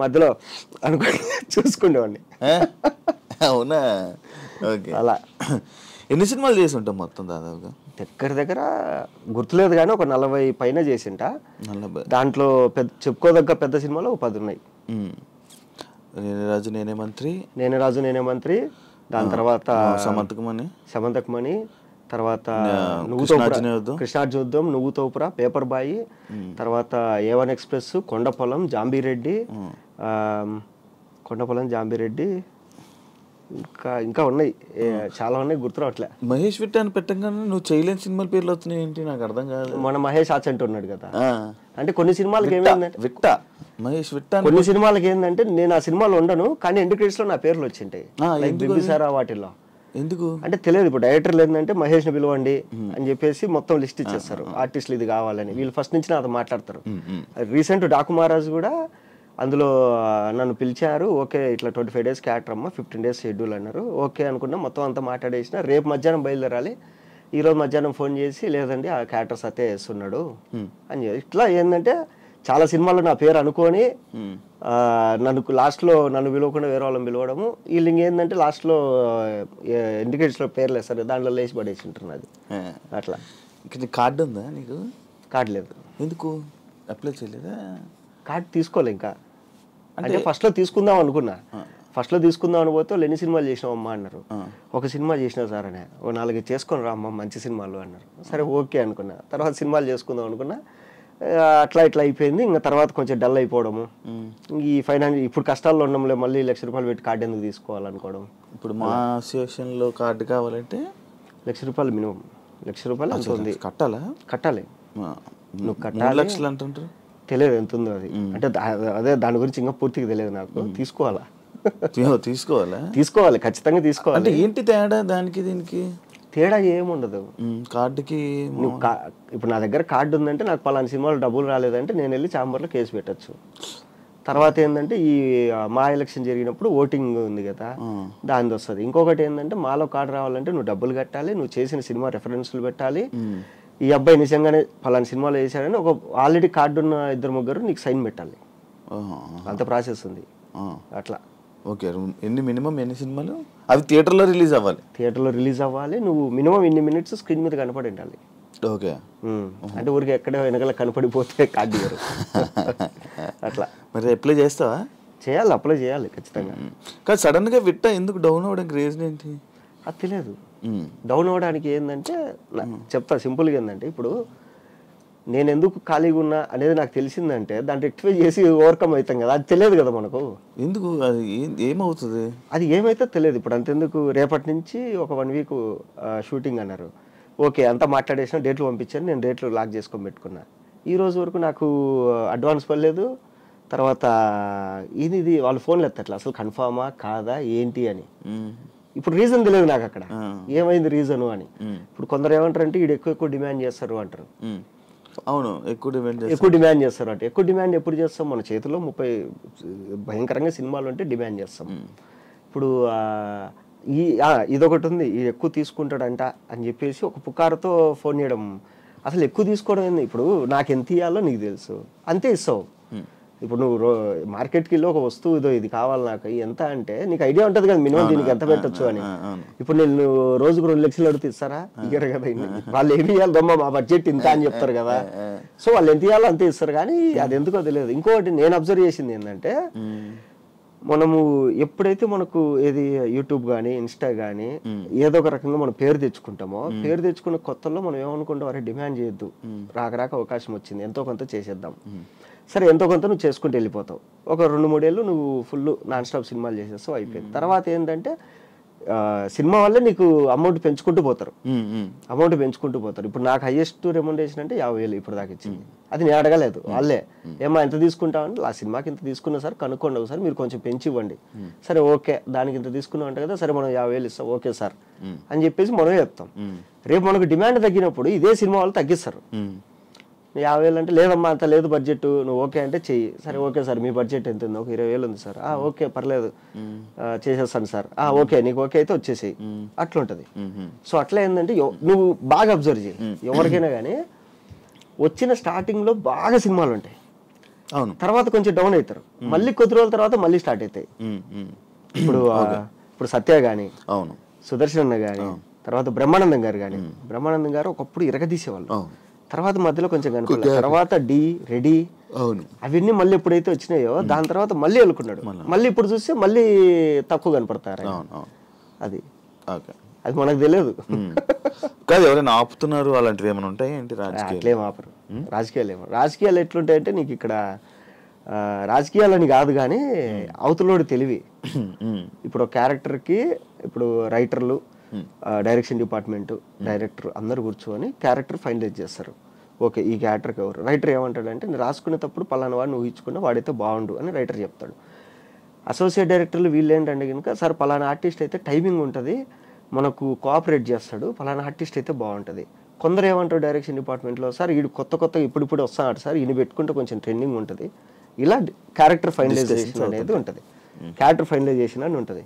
మధ్యలో అనుకుని చూసుకునేవాడిని. అవునా? అలా ఎన్ని సినిమాలు చేసి ఉంటాం మొత్తం దాదాపుగా? దగ్గర గుర్తులేదు కానీ ఒక 40 పైన చేసింట. దాంట్లో చెప్పుకోదగ్గ పెద్ద సినిమాలు ఒక 10 ఉన్నాయి. నేనే రాజు నేనే మంత్రి, దాని తర్వాత సమంతకు మణి, తర్వాత కృష్ణార్జున, నువ్వు తోపురా, పేపర్ బాయి, తర్వాత A1 ఎక్స్ప్రెస్, కొండపొలం, జాంబీరెడ్డి, ఇంకా ఉన్నాయి, చాలా ఉన్నాయి, గుర్తు రావట్లే. మహేష్ విట్ట అని పెట్టగానే నువ్వు చేయలేని సినిమాల పేర్లు వస్తున్నాయి ఏంటి? నాకు అర్థం కాదు. మన మహేష్ ఆచంట ఉన్నాడు కదా, అంటే కొన్ని సినిమాలకి ఏమైందంటే మహేష్ విట్ట కొన్ని సినిమాలకి ఏంటంటే నేను ఆ సినిమాలో ఉండను కానీ ఎండ్ క్రెడిట్స్ లో నా పేర్లు వచ్చింటాయి బింబిసారా వాటిల్లో. ఎందుకు అంటే తెలియదు. ఇప్పుడు డైరెక్టర్లు ఏంటంటే మహేష్ ని పిలవండి అని చెప్పేసి మొత్తం లిస్ట్ ఇచ్చేస్తారు, ఆర్టిస్టులు ఇది కావాలని. వీళ్ళు ఫస్ట్ నుంచి నాతో మాట్లాడతారు. రీసెంట్ డాకు మహారాజ్ కూడా అందులో నన్ను పిలిచారు. ఓకే ఇట్లా 25 days క్యారెక్టర్ అమ్మ, 15 days షెడ్యూల్ అన్నారు. ఓకే అనుకున్నా, మొత్తం అంతా మాట్లాడేసిన. రేపు మధ్యాహ్నం బయలుదేరాలి. ఈరోజు మధ్యాహ్నం ఫోన్ చేసి లేదండి ఆ క్యారెక్టర్ సత్య వేస్తున్నాడు అని. ఇట్లా ఏంటంటే చాలా సినిమాల్లో నా పేరు అనుకొని లాస్ట్లో నన్ను పిలవకుండా వేరే వాళ్ళని పిలవడము. వీళ్ళు ఇంకేంటంటే లాస్ట్లో ఇండికేట్స్లో పేర్లు వేస్తారు, దాంట్లో లేచి పడేసి ఉంటుంది అది. అట్లా. కార్డు ఉందా నీకు? కార్డు లేదు. ఎందుకు అప్లై చేయలేదా? కార్డు తీసుకోలే ఇంకా. అంటే ఫస్ట్లో తీసుకుందాం అనుకున్నా. ఫస్ట్లో తీసుకుందాం అని పోతే ఎన్ని సినిమాలు చేసినావు అమ్మా అన్నారు. ఒక సినిమా చేసినా సార్ అని. ఓ 4 చేసుకొని రా అమ్మ మంచి సినిమాలు అన్నారు. సరే ఓకే అనుకున్నా. తర్వాత సినిమాలు చేసుకుందాం అనుకున్నా. అట్లా ఇట్లా అయిపోయింది. ఇంకా తర్వాత కొంచెం డల్ అయిపోవడము. ఈ ఫైనాన్స్ ఇప్పుడు కష్టాల్లో ఉండడంలో మళ్ళీ ₹1,00,000 పెట్టి కార్డు ఎందుకు తీసుకోవాలనుకోవడం. ఇప్పుడు మా అసోసియేషన్లో కార్డు కావాలంటే ₹1,00,000 మినిమం. ₹1,00,000 ఎంత ఉంది కట్టాలి. నువ్వు కట్టాలి. 3 లక్షలు అంటుంటారు, తెలియదు ఎంత ఉందో అది. అంటే అదే దాని గురించి ఇంకా పూర్తిగా తెలియదు నాకు. తీసుకోవాలి ఖచ్చితంగా తీసుకోవాలి. అంటే ఏంటి తేడా దానికి దీనికి? తేడా ఏముండదు. కార్డుకి ఇప్పుడు నా దగ్గర కార్డు ఉందంటే నాకు పలానా సినిమాలో డబ్బులు రాలేదంటే నేను వెళ్ళి ఛాంబర్లో కేసు పెట్టచ్చు. తర్వాత ఏంటంటే ఈ మా ఎలక్షన్ జరిగినప్పుడు ఓటింగ్ ఉంది కదా, దాని వస్తుంది. ఇంకొకటి ఏంటంటే మాలో కార్డు రావాలంటే నువ్వు డబ్బులు కట్టాలి, నువ్వు చేసిన సినిమా రెఫరెన్స్లు పెట్టాలి, ఈ అబ్బాయి నిజంగానే పలానా సినిమాలో వేసాడని ఒక ఆల్రెడీ కార్డు ఉన్న 2-3 నీకు సైన్ పెట్టాలి. అంత ప్రాసెస్ ఉంది అట్లా. ఓకే, మినిమం ఎన్ని సినిమాలు అవి థియేటర్లో రిలీజ్ అవ్వాలి? థియేటర్లో రిలీజ్ అవ్వాలి, నువ్వు మినిమం ఇన్ని మినిట్స్ స్క్రీన్ మీద కనపడి ఉండాలి. ఓకే, అంటే ఊరికి ఎక్కడ వెనకాల కనపడిపోతే కార్డు ఇవ్వరు. అట్లా. మరి అప్లై చేస్తావా? చేయాలి, అప్లై చేయాలి ఖచ్చితంగా. కానీ సడన్గా విట్టా ఎందుకు డౌన్ అవ్వడానికి రీజన్ ఏంటి? అది తెలియదు. డౌన్ అవ్వడానికి ఏంటంటే చెప్తా సింపుల్గా, ఏంటంటే ఇప్పుడు నేను ఎందుకు ఖాళీగా ఉన్నా అనేది నాకు తెలిసిందంటే దాన్ని రెక్టిఫై చేసి ఓవర్కమ్ అవుతాం కదా, అది తెలియదు కదా మనకు. ఎందుకు అది ఏమవుతుంది? అది ఏమైతే తెలియదు. ఇప్పుడు అంతెందుకు, రేపటి నుంచి ఒక 1 వీక్ షూటింగ్ అన్నారు. ఓకే, అంతా మాట్లాడేసిన, డేట్లు పంపించాను, నేను డేట్లు లాక్ చేసుకొని పెట్టుకున్నా. ఈ రోజు వరకు నాకు అడ్వాన్స్ పడలేదు. తర్వాత ఇది వాళ్ళు ఫోన్లు ఎత్తట్లా, అసలు కన్ఫామా కాదా ఏంటి అని. ఇప్పుడు రీజన్ తెలియదు నాకు అక్కడ ఏమైంది రీజను అని. ఇప్పుడు కొందరు ఏమంటారు అంటే వీడు ఎక్కువ డిమాండ్ చేస్తారు అంటారు. అవును, ఎక్కువ డిమాండ్ చేస్తారు అంటే. ఎక్కువ డిమాండ్ ఎప్పుడు చేస్తాం? మన చేతిలో 30 భయంకరంగా సినిమాలు ఉంటే డిమాండ్ చేస్తాం. ఇప్పుడు ఇదొకటి ఉంది, ఈ ఎక్కువ తీసుకుంటాడంట అని చెప్పేసి ఒక పుకారుతో ఫోన్ చేయడం. అసలు ఎక్కువ తీసుకోవడం ఏంది? ఇప్పుడు నాకు ఎంత ఇవ్వాలో నీకు తెలుసు, అంతే ఇస్తావు. ఇప్పుడు నువ్వు మార్కెట్కి వెళ్ళి ఒక వస్తువు ఇదో ఇది కావాలి నాకు ఎంత అంటే నీకు ఐడియా ఉంటుంది కదా మినిమం దీనికి ఎంత పెట్టచ్చు అని. ఇప్పుడు నేను రోజుకు 2 లక్షలు అడిగితే ఇస్తారా? ఇయ్యరు కదా. వాళ్ళు ఏమి ఇవ్వాలి దొమ్మ, మా బడ్జెట్ ఇంత అని చెప్తారు కదా. సో వాళ్ళు ఎంత ఇవ్వాలో అంతే ఇస్తారు, కానీ అది ఎందుకో తెలియదు. ఇంకోటి నేను అబ్జర్వ్ చేసింది ఏంటంటే, మనము ఎప్పుడైతే మనకు ఏది యూట్యూబ్ కానీ ఇన్స్టా కానీ ఏదో ఒక రకంగా మనం పేరు తెచ్చుకుంటామో, పేరు తెచ్చుకున్న కొత్తలో మనం ఏమనుకుంటాం, అరే డిమాండ్ చేయొద్దు, రాక అవకాశం వచ్చింది, ఎంతో కొంత చేసేద్దాం. సరే, ఎంతో కొంత నువ్వు చేసుకుంటూ వెళ్ళిపోతావు. ఒక 2-3 ఏళ్ళు నువ్వు ఫుల్ నాన్ స్టాప్ సినిమాలు చేసేస్తావు, అయిపోయింది. తర్వాత ఏంటంటే సినిమా వల్లే నీకు అమౌంట్ పెంచుకుంటూ పోతారు. ఇప్పుడు నాకు హైయెస్ట్ రెమ్యునరేషన్ అంటే 50,000 ఇప్పుడు దాకా ఇచ్చింది. అది నేను అడగలేదు, వాళ్ళే ఏమా ఎంత తీసుకుంటామంటే ఆ సినిమాకి ఇంత తీసుకున్నా సార్, కనుక్కోండి ఒకసారి, మీరు కొంచెం పెంచి ఇవ్వండి. సరే ఓకే, దానికి ఇంత తీసుకున్నాం అంటే కదా, సరే మనం 50,000 ఇస్తాం, ఓకే సార్ అని చెప్పేసి మనమే చెప్తాం. రేపు మనకు డిమాండ్ తగ్గినప్పుడు ఇదే సినిమా వాళ్ళు తగ్గిస్తారు. 50,000 అంటే లేదమ్మా అంత లేదు బడ్జెట్, నువ్వు ఓకే అంటే చెయ్యి. సరే ఓకే సార్, మీ బడ్జెట్ ఎంత ఉంది? ఒక 20,000 ఉంది సార్. ఓకే పర్లేదు చేసేస్తాను సార్. ఓకే నీకు ఓకే అయితే వచ్చేసేయి. అట్లుంటది. సో అట్లా ఏంటంటే నువ్వు బాగా అబ్జర్వ్ చేయి, ఎవరికైనా కానీ వచ్చిన స్టార్టింగ్ లో బాగా సినిమాలు ఉంటాయి, అవును, తర్వాత కొంచెం డౌన్ అవుతారు, మళ్ళీ కొద్ది రోజుల తర్వాత మళ్ళీ స్టార్ట్ అవుతాయి. ఇప్పుడు సత్య గాని, అవును, సుదర్శన్ అన్న గాని, తర్వాత బ్రహ్మానందం గారు గాని. బ్రహ్మానందం గారు ఒకప్పుడు ఇరగదీసేవాళ్ళు, తర్వాత మధ్యలో కొంచెం కనుకోలేదు, తర్వాత రెడీ అవన్నీ మళ్ళీ ఎప్పుడైతే వచ్చినాయో దాని తర్వాత మళ్ళీ వెళ్ళుకున్నాడు. మళ్ళీ ఇప్పుడు చూస్తే మళ్ళీ తక్కువ కనపడతారు. అది మనకు తెలియదు. కాదు, ఎవరైనా ఆపుతున్నారు అలాంటివి ఏమైనా ఉంటాయి ఏంటి? అట్లేం ఆపరు. రాజకీయాలు ఎట్లుంటాయంటే నీకు ఇక్కడ రాజకీయాలని కాదు కానీ అవతలోడు తెలివి. ఇప్పుడు క్యారెక్టర్కి ఇప్పుడు రైటర్లు, డైరెక్షన్ డిపార్ట్మెంట్, డైరెక్టర్ అందరు కూర్చొని క్యారెక్టర్ ఫైనలైజ్ చేస్తారు. ఓకే ఈ క్యారెక్టర్కి ఎవరు రైటర్ ఏమంటాడంటే, నేను రాసుకునేటప్పుడు పలానా వాడిని ఊహించుకున్నా వాడైతే బాగుండు అని రైటర్ చెప్తాడు. అసోసియేట్ డైరెక్టర్లు వీళ్ళు ఏంటంటే కనుక, సార్ పలానా ఆర్టిస్ట్ అయితే టైమింగ్ ఉంటుంది, మనకు కోఆపరేట్ చేస్తాడు, పలానా ఆర్టిస్ట్ అయితే బాగుంటుంది. కొందరు ఏమంటారు డైరెక్షన్ డిపార్ట్మెంట్లో, సార్ వీడు కొత్త ఇప్పుడు వస్తాడు సార్, ఈయన పెట్టుకుంటే కొంచెం ట్రెండింగ్ ఉంటుంది. ఇలా క్యారెక్టర్ ఫైనలైజేషన్ అనేది ఉంటుంది, క్యారెక్టర్ ఫైనలైజేషన్ అని ఉంటుంది.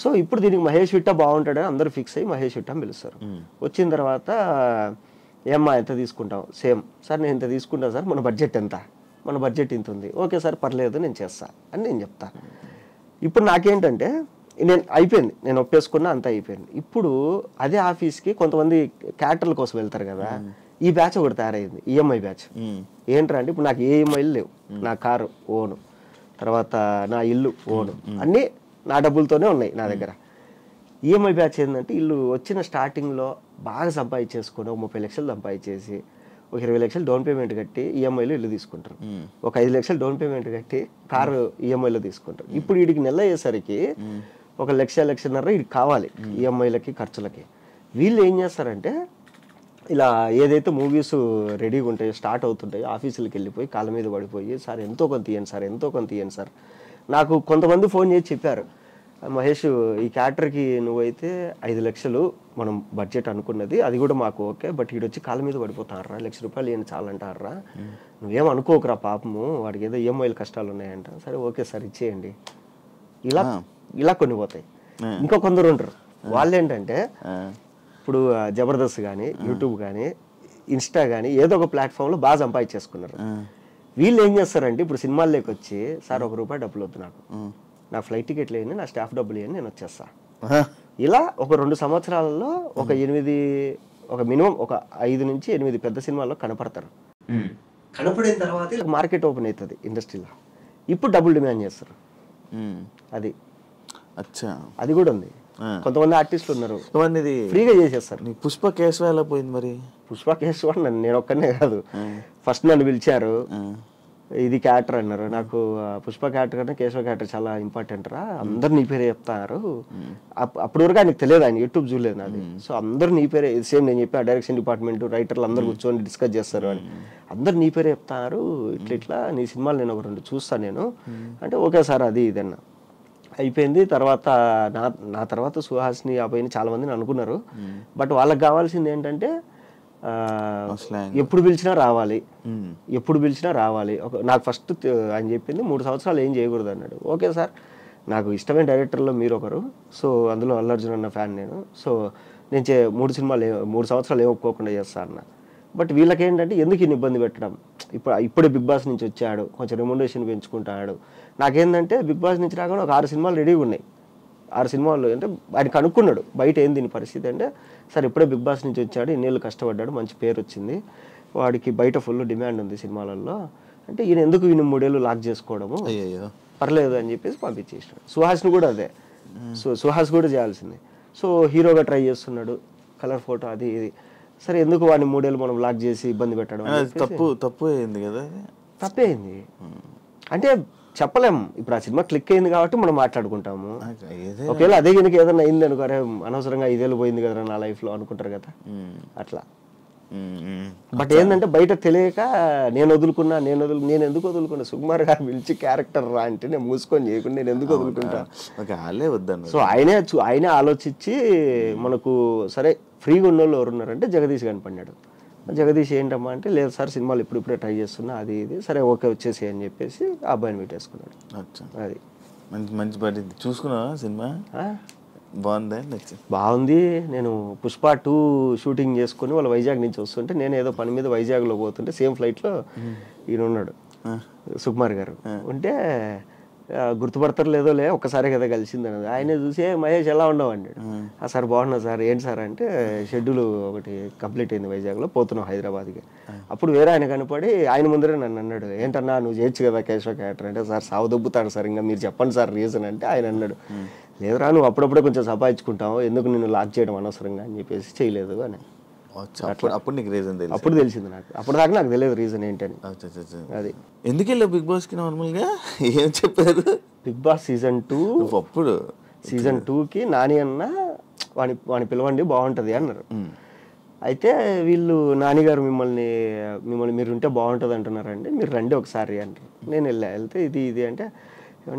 సో ఇప్పుడు దీనికి మహేష్ విట్టా బాగుంటాడని అందరూ ఫిక్స్ అయ్యి మహేష్ విట్టా పిలుస్తారు. వచ్చిన తర్వాత ఏమ్మా ఎంత తీసుకుంటాం? సేమ్ సార్ నేను ఇంత తీసుకుంటాను సార్, మన బడ్జెట్ ఎంత? మన బడ్జెట్ ఇంత ఉంది. ఓకే సార్ పర్లేదు నేను చేస్తా అని నేను చెప్తా. ఇప్పుడు నాకేంటంటే అయిపోయింది, నేను ఒప్పేసుకున్నా, అంతా అయిపోయింది. ఇప్పుడు అదే ఆఫీస్కి కొంతమంది క్యారెక్టర్ల కోసం వెళ్తారు కదా, ఈ బ్యాచ్ ఒకటి తయారైంది, ఈఎంఐ బ్యాచ్. ఏంట్రా అంటే ఇప్పుడు నాకు ఏ ఈఎంఐలు లేవు, నా కారు ఓను, తర్వాత నా ఇల్లు ఓను, అన్నీ నా డబ్బులతోనే ఉన్నాయి నా దగ్గర. ఈఎంఐ బ్యాచ్ ఏంటంటే ఇల్లు వచ్చిన స్టార్టింగ్లో బాగా సంపాదించేసుకొని 30 లక్షలు సంపాదించేసి ఒక 20 లక్షలు డౌన్ పేమెంట్ కట్టి ఈఎంఐలో ఇల్లు తీసుకుంటారు, ఒక 5 లక్షలు డౌన్ పేమెంట్ కట్టి కారు ఈఎంఐలో తీసుకుంటారు. ఇప్పుడు వీడికి నెల అయ్యేసరికి 1 లక్ష, 1.5 వీడికి కావాలి ఈఎంఐలకి ఖర్చులకి. వీళ్ళు ఏం చేస్తారంటే ఇలా ఏదైతే మూవీస్ రెడీగా ఉంటాయో స్టార్ట్ అవుతుంటాయో ఆఫీసులకు వెళ్ళిపోయి కాళ్ళ మీద పడిపోయి, సార్ ఎంతో కొంత ఇవ్వండి సార్, ఎంతో కొంత ఇవ్వండి సార్. నాకు కొంతమంది ఫోన్ చేసి చెప్పారు, మహేష్ ఈ క్యారెక్టర్కి నువ్వైతే 5 లక్షలు మనం బడ్జెట్ అనుకున్నది, అది కూడా మాకు ఓకే, బట్ ఈడొచ్చి కాళ్ళ మీద పడిపోతారా, ₹1,00,000 ఏం చాలంటారా, నువ్వేం అనుకోకరా పాపము, వాడికి ఏదో ఈఎంఐలు కష్టాలు ఉన్నాయంట. సరే ఓకే సార్ ఇచ్చేయండి. ఇలా కొన్ని పోతాయి. ఇంకా కొందరు ఉంటారు, వాళ్ళు ఏంటంటే ఇప్పుడు జబర్దస్త్ కానీ యూట్యూబ్ కానీ ఇన్స్టా కానీ ఏదో ఒక ప్లాట్ఫామ్లో బాగా సంపాదించేసుకున్నారు. వీళ్ళు ఏం చేస్తారంటే ఇప్పుడు సినిమాల్లోకి వచ్చి సార్ ₹1 డబ్బులు వద్దు, నా ఫ్లైట్ టికెట్లు వేయండి, నా స్టాఫ్ డబ్బులు వేయండి, నేను వచ్చేస్తా. ఇలా ఒక 2 సంవత్సరాలలో ఒక మినిమం ఒక 5 నుంచి 8 పెద్ద సినిమాల్లో కనపడతారు. కనపడిన తర్వాత మార్కెట్ ఓపెన్ అవుతుంది ఇండస్ట్రీలో. ఇప్పుడు డబ్బులు డిమాండ్ చేస్తారు. అది కూడా ఉంది. కొంతమంది ఆర్టిస్టులు ఉన్నారు ఫ్రీగా చేసేస్తారు. పుష్ప కేశవ ఎలా పోయింది మరి? పుష్ప కేశవ నేను ఒక్కనే కాదు, ఫస్ట్ నన్ను పిలిచారు, ఇది క్యారెక్టర్ అన్నారు. నాకు పుష్ప క్యారెక్టర్ కన్నా కేశవ క్యారెక్టర్ చాలా ఇంపార్టెంట్ రా, అందరు నీ పేరే చెప్తారు. అప్పటి వరకు ఆయనకు తెలియదు, ఆయన యూట్యూబ్ చూడలేదు నాది. సో అందరు నీ పేరే, సేమ్ నేను చెప్పి డైరెక్షన్ డిపార్ట్మెంట్ రైటర్లు అందరు కూర్చొని డిస్కస్ చేస్తారు అని, అందరు నీ పేరే చెప్తారు, ఇట్లా నీ సినిమాలు నేను ఒక 2 చూస్తాను నేను అంటే, ఓకే సార్ అది ఇదన్నా అయిపోయింది. తర్వాత నా తర్వాత సుహాస్ని అబ్బాయిని చాలా మందిని అనుకున్నారు. బట్ వాళ్ళకి కావాల్సింది ఏంటంటే ఎప్పుడు పిలిచినా రావాలి. నాకు ఫస్ట్ ఆయన చెప్పింది 3 సంవత్సరాలు ఏం చేయకూడదు అన్నాడు. ఓకే సార్, నాకు ఇష్టమైన డైరెక్టర్లో మీరు ఒకరు, సో అందులో అల్లు అర్జున్ అన్న ఫ్యాన్ నేను, సో నేను 3 సంవత్సరాలు ఏం ఒప్పుకోకుండా చేస్తా అన్న. బట్ వీళ్ళకేంటంటే ఎందుకు ఇన్ని ఇబ్బంది పెట్టడం, ఇప్పుడే బిగ్ బాస్ నుంచి వచ్చాడు, కొంచెం రెమ్యునరేషన్ పెంచుకుంటాడు. నాకేంటంటే బిగ్ బాస్ నుంచి రాకుండా ఒక 6 సినిమాలు రెడీగా ఉన్నాయి. 6 సినిమాలు అంటే ఆయన కనుక్కున్నాడు బయట ఏంది దీని పరిస్థితి అంటే, సార్ ఇప్పుడే బిగ్ బాస్ నుంచి వచ్చాడు, ఇన్నేళ్ళు కష్టపడ్డాడు, మంచి పేరు వచ్చింది, వాడికి బయట ఫుల్ డిమాండ్ ఉంది సినిమాలలో అంటే, ఈయన ఎందుకు 3 ఏళ్ళు లాక్ చేసుకోవడము, పర్లేదు అని చెప్పేసి పంపించేసాడు. సుహాస్ని కూడా అదే, సో సుహాస్ కూడా చేయాల్సింది. సో హీరోగా ట్రై చేస్తున్నాడు, కలర్ ఫోటో అది ఇది, సరే ఎందుకు వాడిని 3 ఏళ్ళు మనం లాక్ చేసి ఇబ్బంది పెట్టడం, తప్పు అయింది కదా, తప్పే అయింది అంటే చెప్పలేము. ఇప్పుడు ఆ సినిమా క్లిక్ అయింది కాబట్టి మనం మాట్లాడుకుంటాము. ఒకవేళ అదే కనుక ఏదైనా అయింది అనుకో, అరే అనవసరంగా 5 ఏళ్ళు పోయింది కదా నా లైఫ్ లో అనుకుంటారు కదా, అట్లా. బట్ ఏంటంటే బయట తెలియక నేను ఎందుకు వదులుకున్నా, సుకుమార్ గారు పిలిచి క్యారెక్టర్ రా అంటే నేను మూసుకొని చేయకుండా నేను ఎందుకు వదులుకుంటా. సో ఆయనే ఆలోచించి మనకు సరే ఫ్రీగా ఉన్న వాళ్ళు ఎవరున్నారంటే జగదీష్ కనపడినాడు. జగదీష్ ఏంటమ్మా అంటే, లేదు సార్ సినిమాలు ఇప్పుడే ట్రై చేస్తున్నా అది ఇది, సరే ఓకే వచ్చేసి అని చెప్పేసి ఆ అబ్బాయిని పెట్టేసుకున్నాడు. అది మంచి పడింది. చూసుకున్నా సినిమా బాగుంది. నేను పుష్ప 2 షూటింగ్ చేసుకుని వాళ్ళు వైజాగ్ నుంచి వస్తుంటే, నేను ఏదో పని మీద వైజాగ్లో పోతుంటే సేమ్ ఫ్లైట్లో ఈయన ఉన్నాడు సుకుమార్ గారు ఉంటే, గుర్తుపడతారు లేదోలే ఒక్కసారి కదా కలిసింది అన్నది. ఆయనే చూసి మహేష్ ఎలా ఉండవు అన్నాడు. సార్ బాగున్నా సార్, ఏంటి సార్ అంటే షెడ్యూల్ ఒకటి కంప్లీట్ అయింది వైజాగ్లో, పోతున్నావు హైదరాబాద్కి. అప్పుడు వేరే ఆయన కనపడి ఆయన ముందరే నన్ను అన్నాడు, ఏంటన్నా నువ్వు చేయొచ్చు కదా కేశవ క్యారెక్టర్ అంటే, సార్ సావు దొబ్బుతాడు సార్, ఇంకా మీరు చెప్పండి సార్ రీజన్ అంటే ఆయన అన్నాడు, లేదురా నువ్వు అప్పుడప్పుడే కొంచెం సంపాదించుకుంటావు, ఎందుకు నిన్ను లాక్ చేయడం అనవసరంగా అని చెప్పేసి చేయలేదు అని. అప్పుడు తెలిసింది నాకు, అప్పటిదాకా నాకు తెలియదు రీజన్ ఏంటని. అది ఎందుకు వెళ్ళావు బిగ్ బాస్ కి? నార్మల్గా ఏం చెప్పారు? బిగ్ బాస్ సీజన్ 2కి నాని అన్న వాడిని పిలవండి బాగుంటుంది అన్నారు. అయితే వీళ్ళు నానిగారు మిమ్మల్ని మీరుంటే బాగుంటుంది అంటున్నారండి, మీరు రండి ఒకసారి అంటారు. నేను వెళ్తే ఇది అంటే,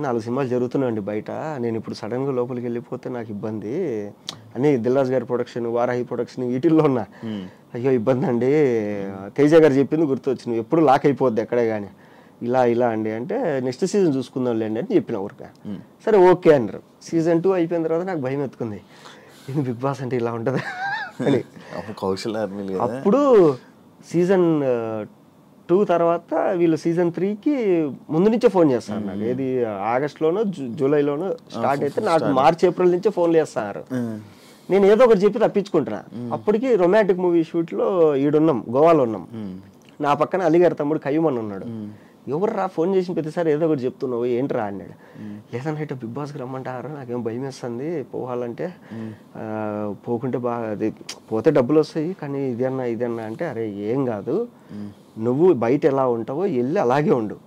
4 సినిమాలు జరుగుతున్నాయండి బయట, నేను ఇప్పుడు సడన్గా లోపలికి వెళ్ళిపోతే నాకు ఇబ్బంది అని దిల్రాజు గారి ప్రొడక్షన్, వారాహి ప్రొడక్షన్ వీటిల్లో ఉన్నా. అయ్యో ఇబ్బంది అండి, తేజ గారు చెప్పింది గుర్తొచ్చి, నువ్వు ఎప్పుడు లాక్ అయిపోద్ది ఎక్కడే కానీ, ఇలా అండి అంటే నెక్స్ట్ సీజన్ చూసుకుందాం లేండి అని చెప్పిన ఊరిక. సరే ఓకే అన్నారు. సీజన్ 2 అయిపోయిన తర్వాత నాకు భయం ఎత్తుకుంది, ఇది బిగ్ బాస్ అంటే ఇలా ఉంటుంది అని. అప్పుడు సీజన్ 2 తర్వాత వీళ్ళు సీజన్ 3కి ముందు నుంచే ఫోన్ చేస్తారు నాకు, ఏది ఆగస్టులోనో జూలైలోనో స్టార్ట్ అయితే నాకు మార్చ్ ఏప్రిల్ నుంచే ఫోన్లు చేస్తున్నారు. నేను ఏదో ఒకటి చెప్పి తప్పించుకుంటున్నా. అప్పటికి రొమాంటిక్ మూవీ షూట్లో ఈడున్నాం, గోవాలో ఉన్నాం, నా పక్కన అలీగారి తమ్ముడు కయ్యమని ఉన్నాడు. ఎవర్రా ఫోన్ చేసిన ప్రతిసారి ఏదో ఒకటి చెప్తున్నావు ఏంట్రా అన్నాడు. లేదన్నా ఇట్లా బిగ్ బాస్కి రమ్మంటారు, నాకేం భయం వేస్తుంది పోవాలంటే, పోకుంటే బాగా అది పోతే డబ్బులు వస్తాయి కానీ ఇదన్నా అంటే, అరే ఏం కాదు, నువ్వు బయట ఎలా ఉంటావో వెళ్ళి అలాగే ఉండు,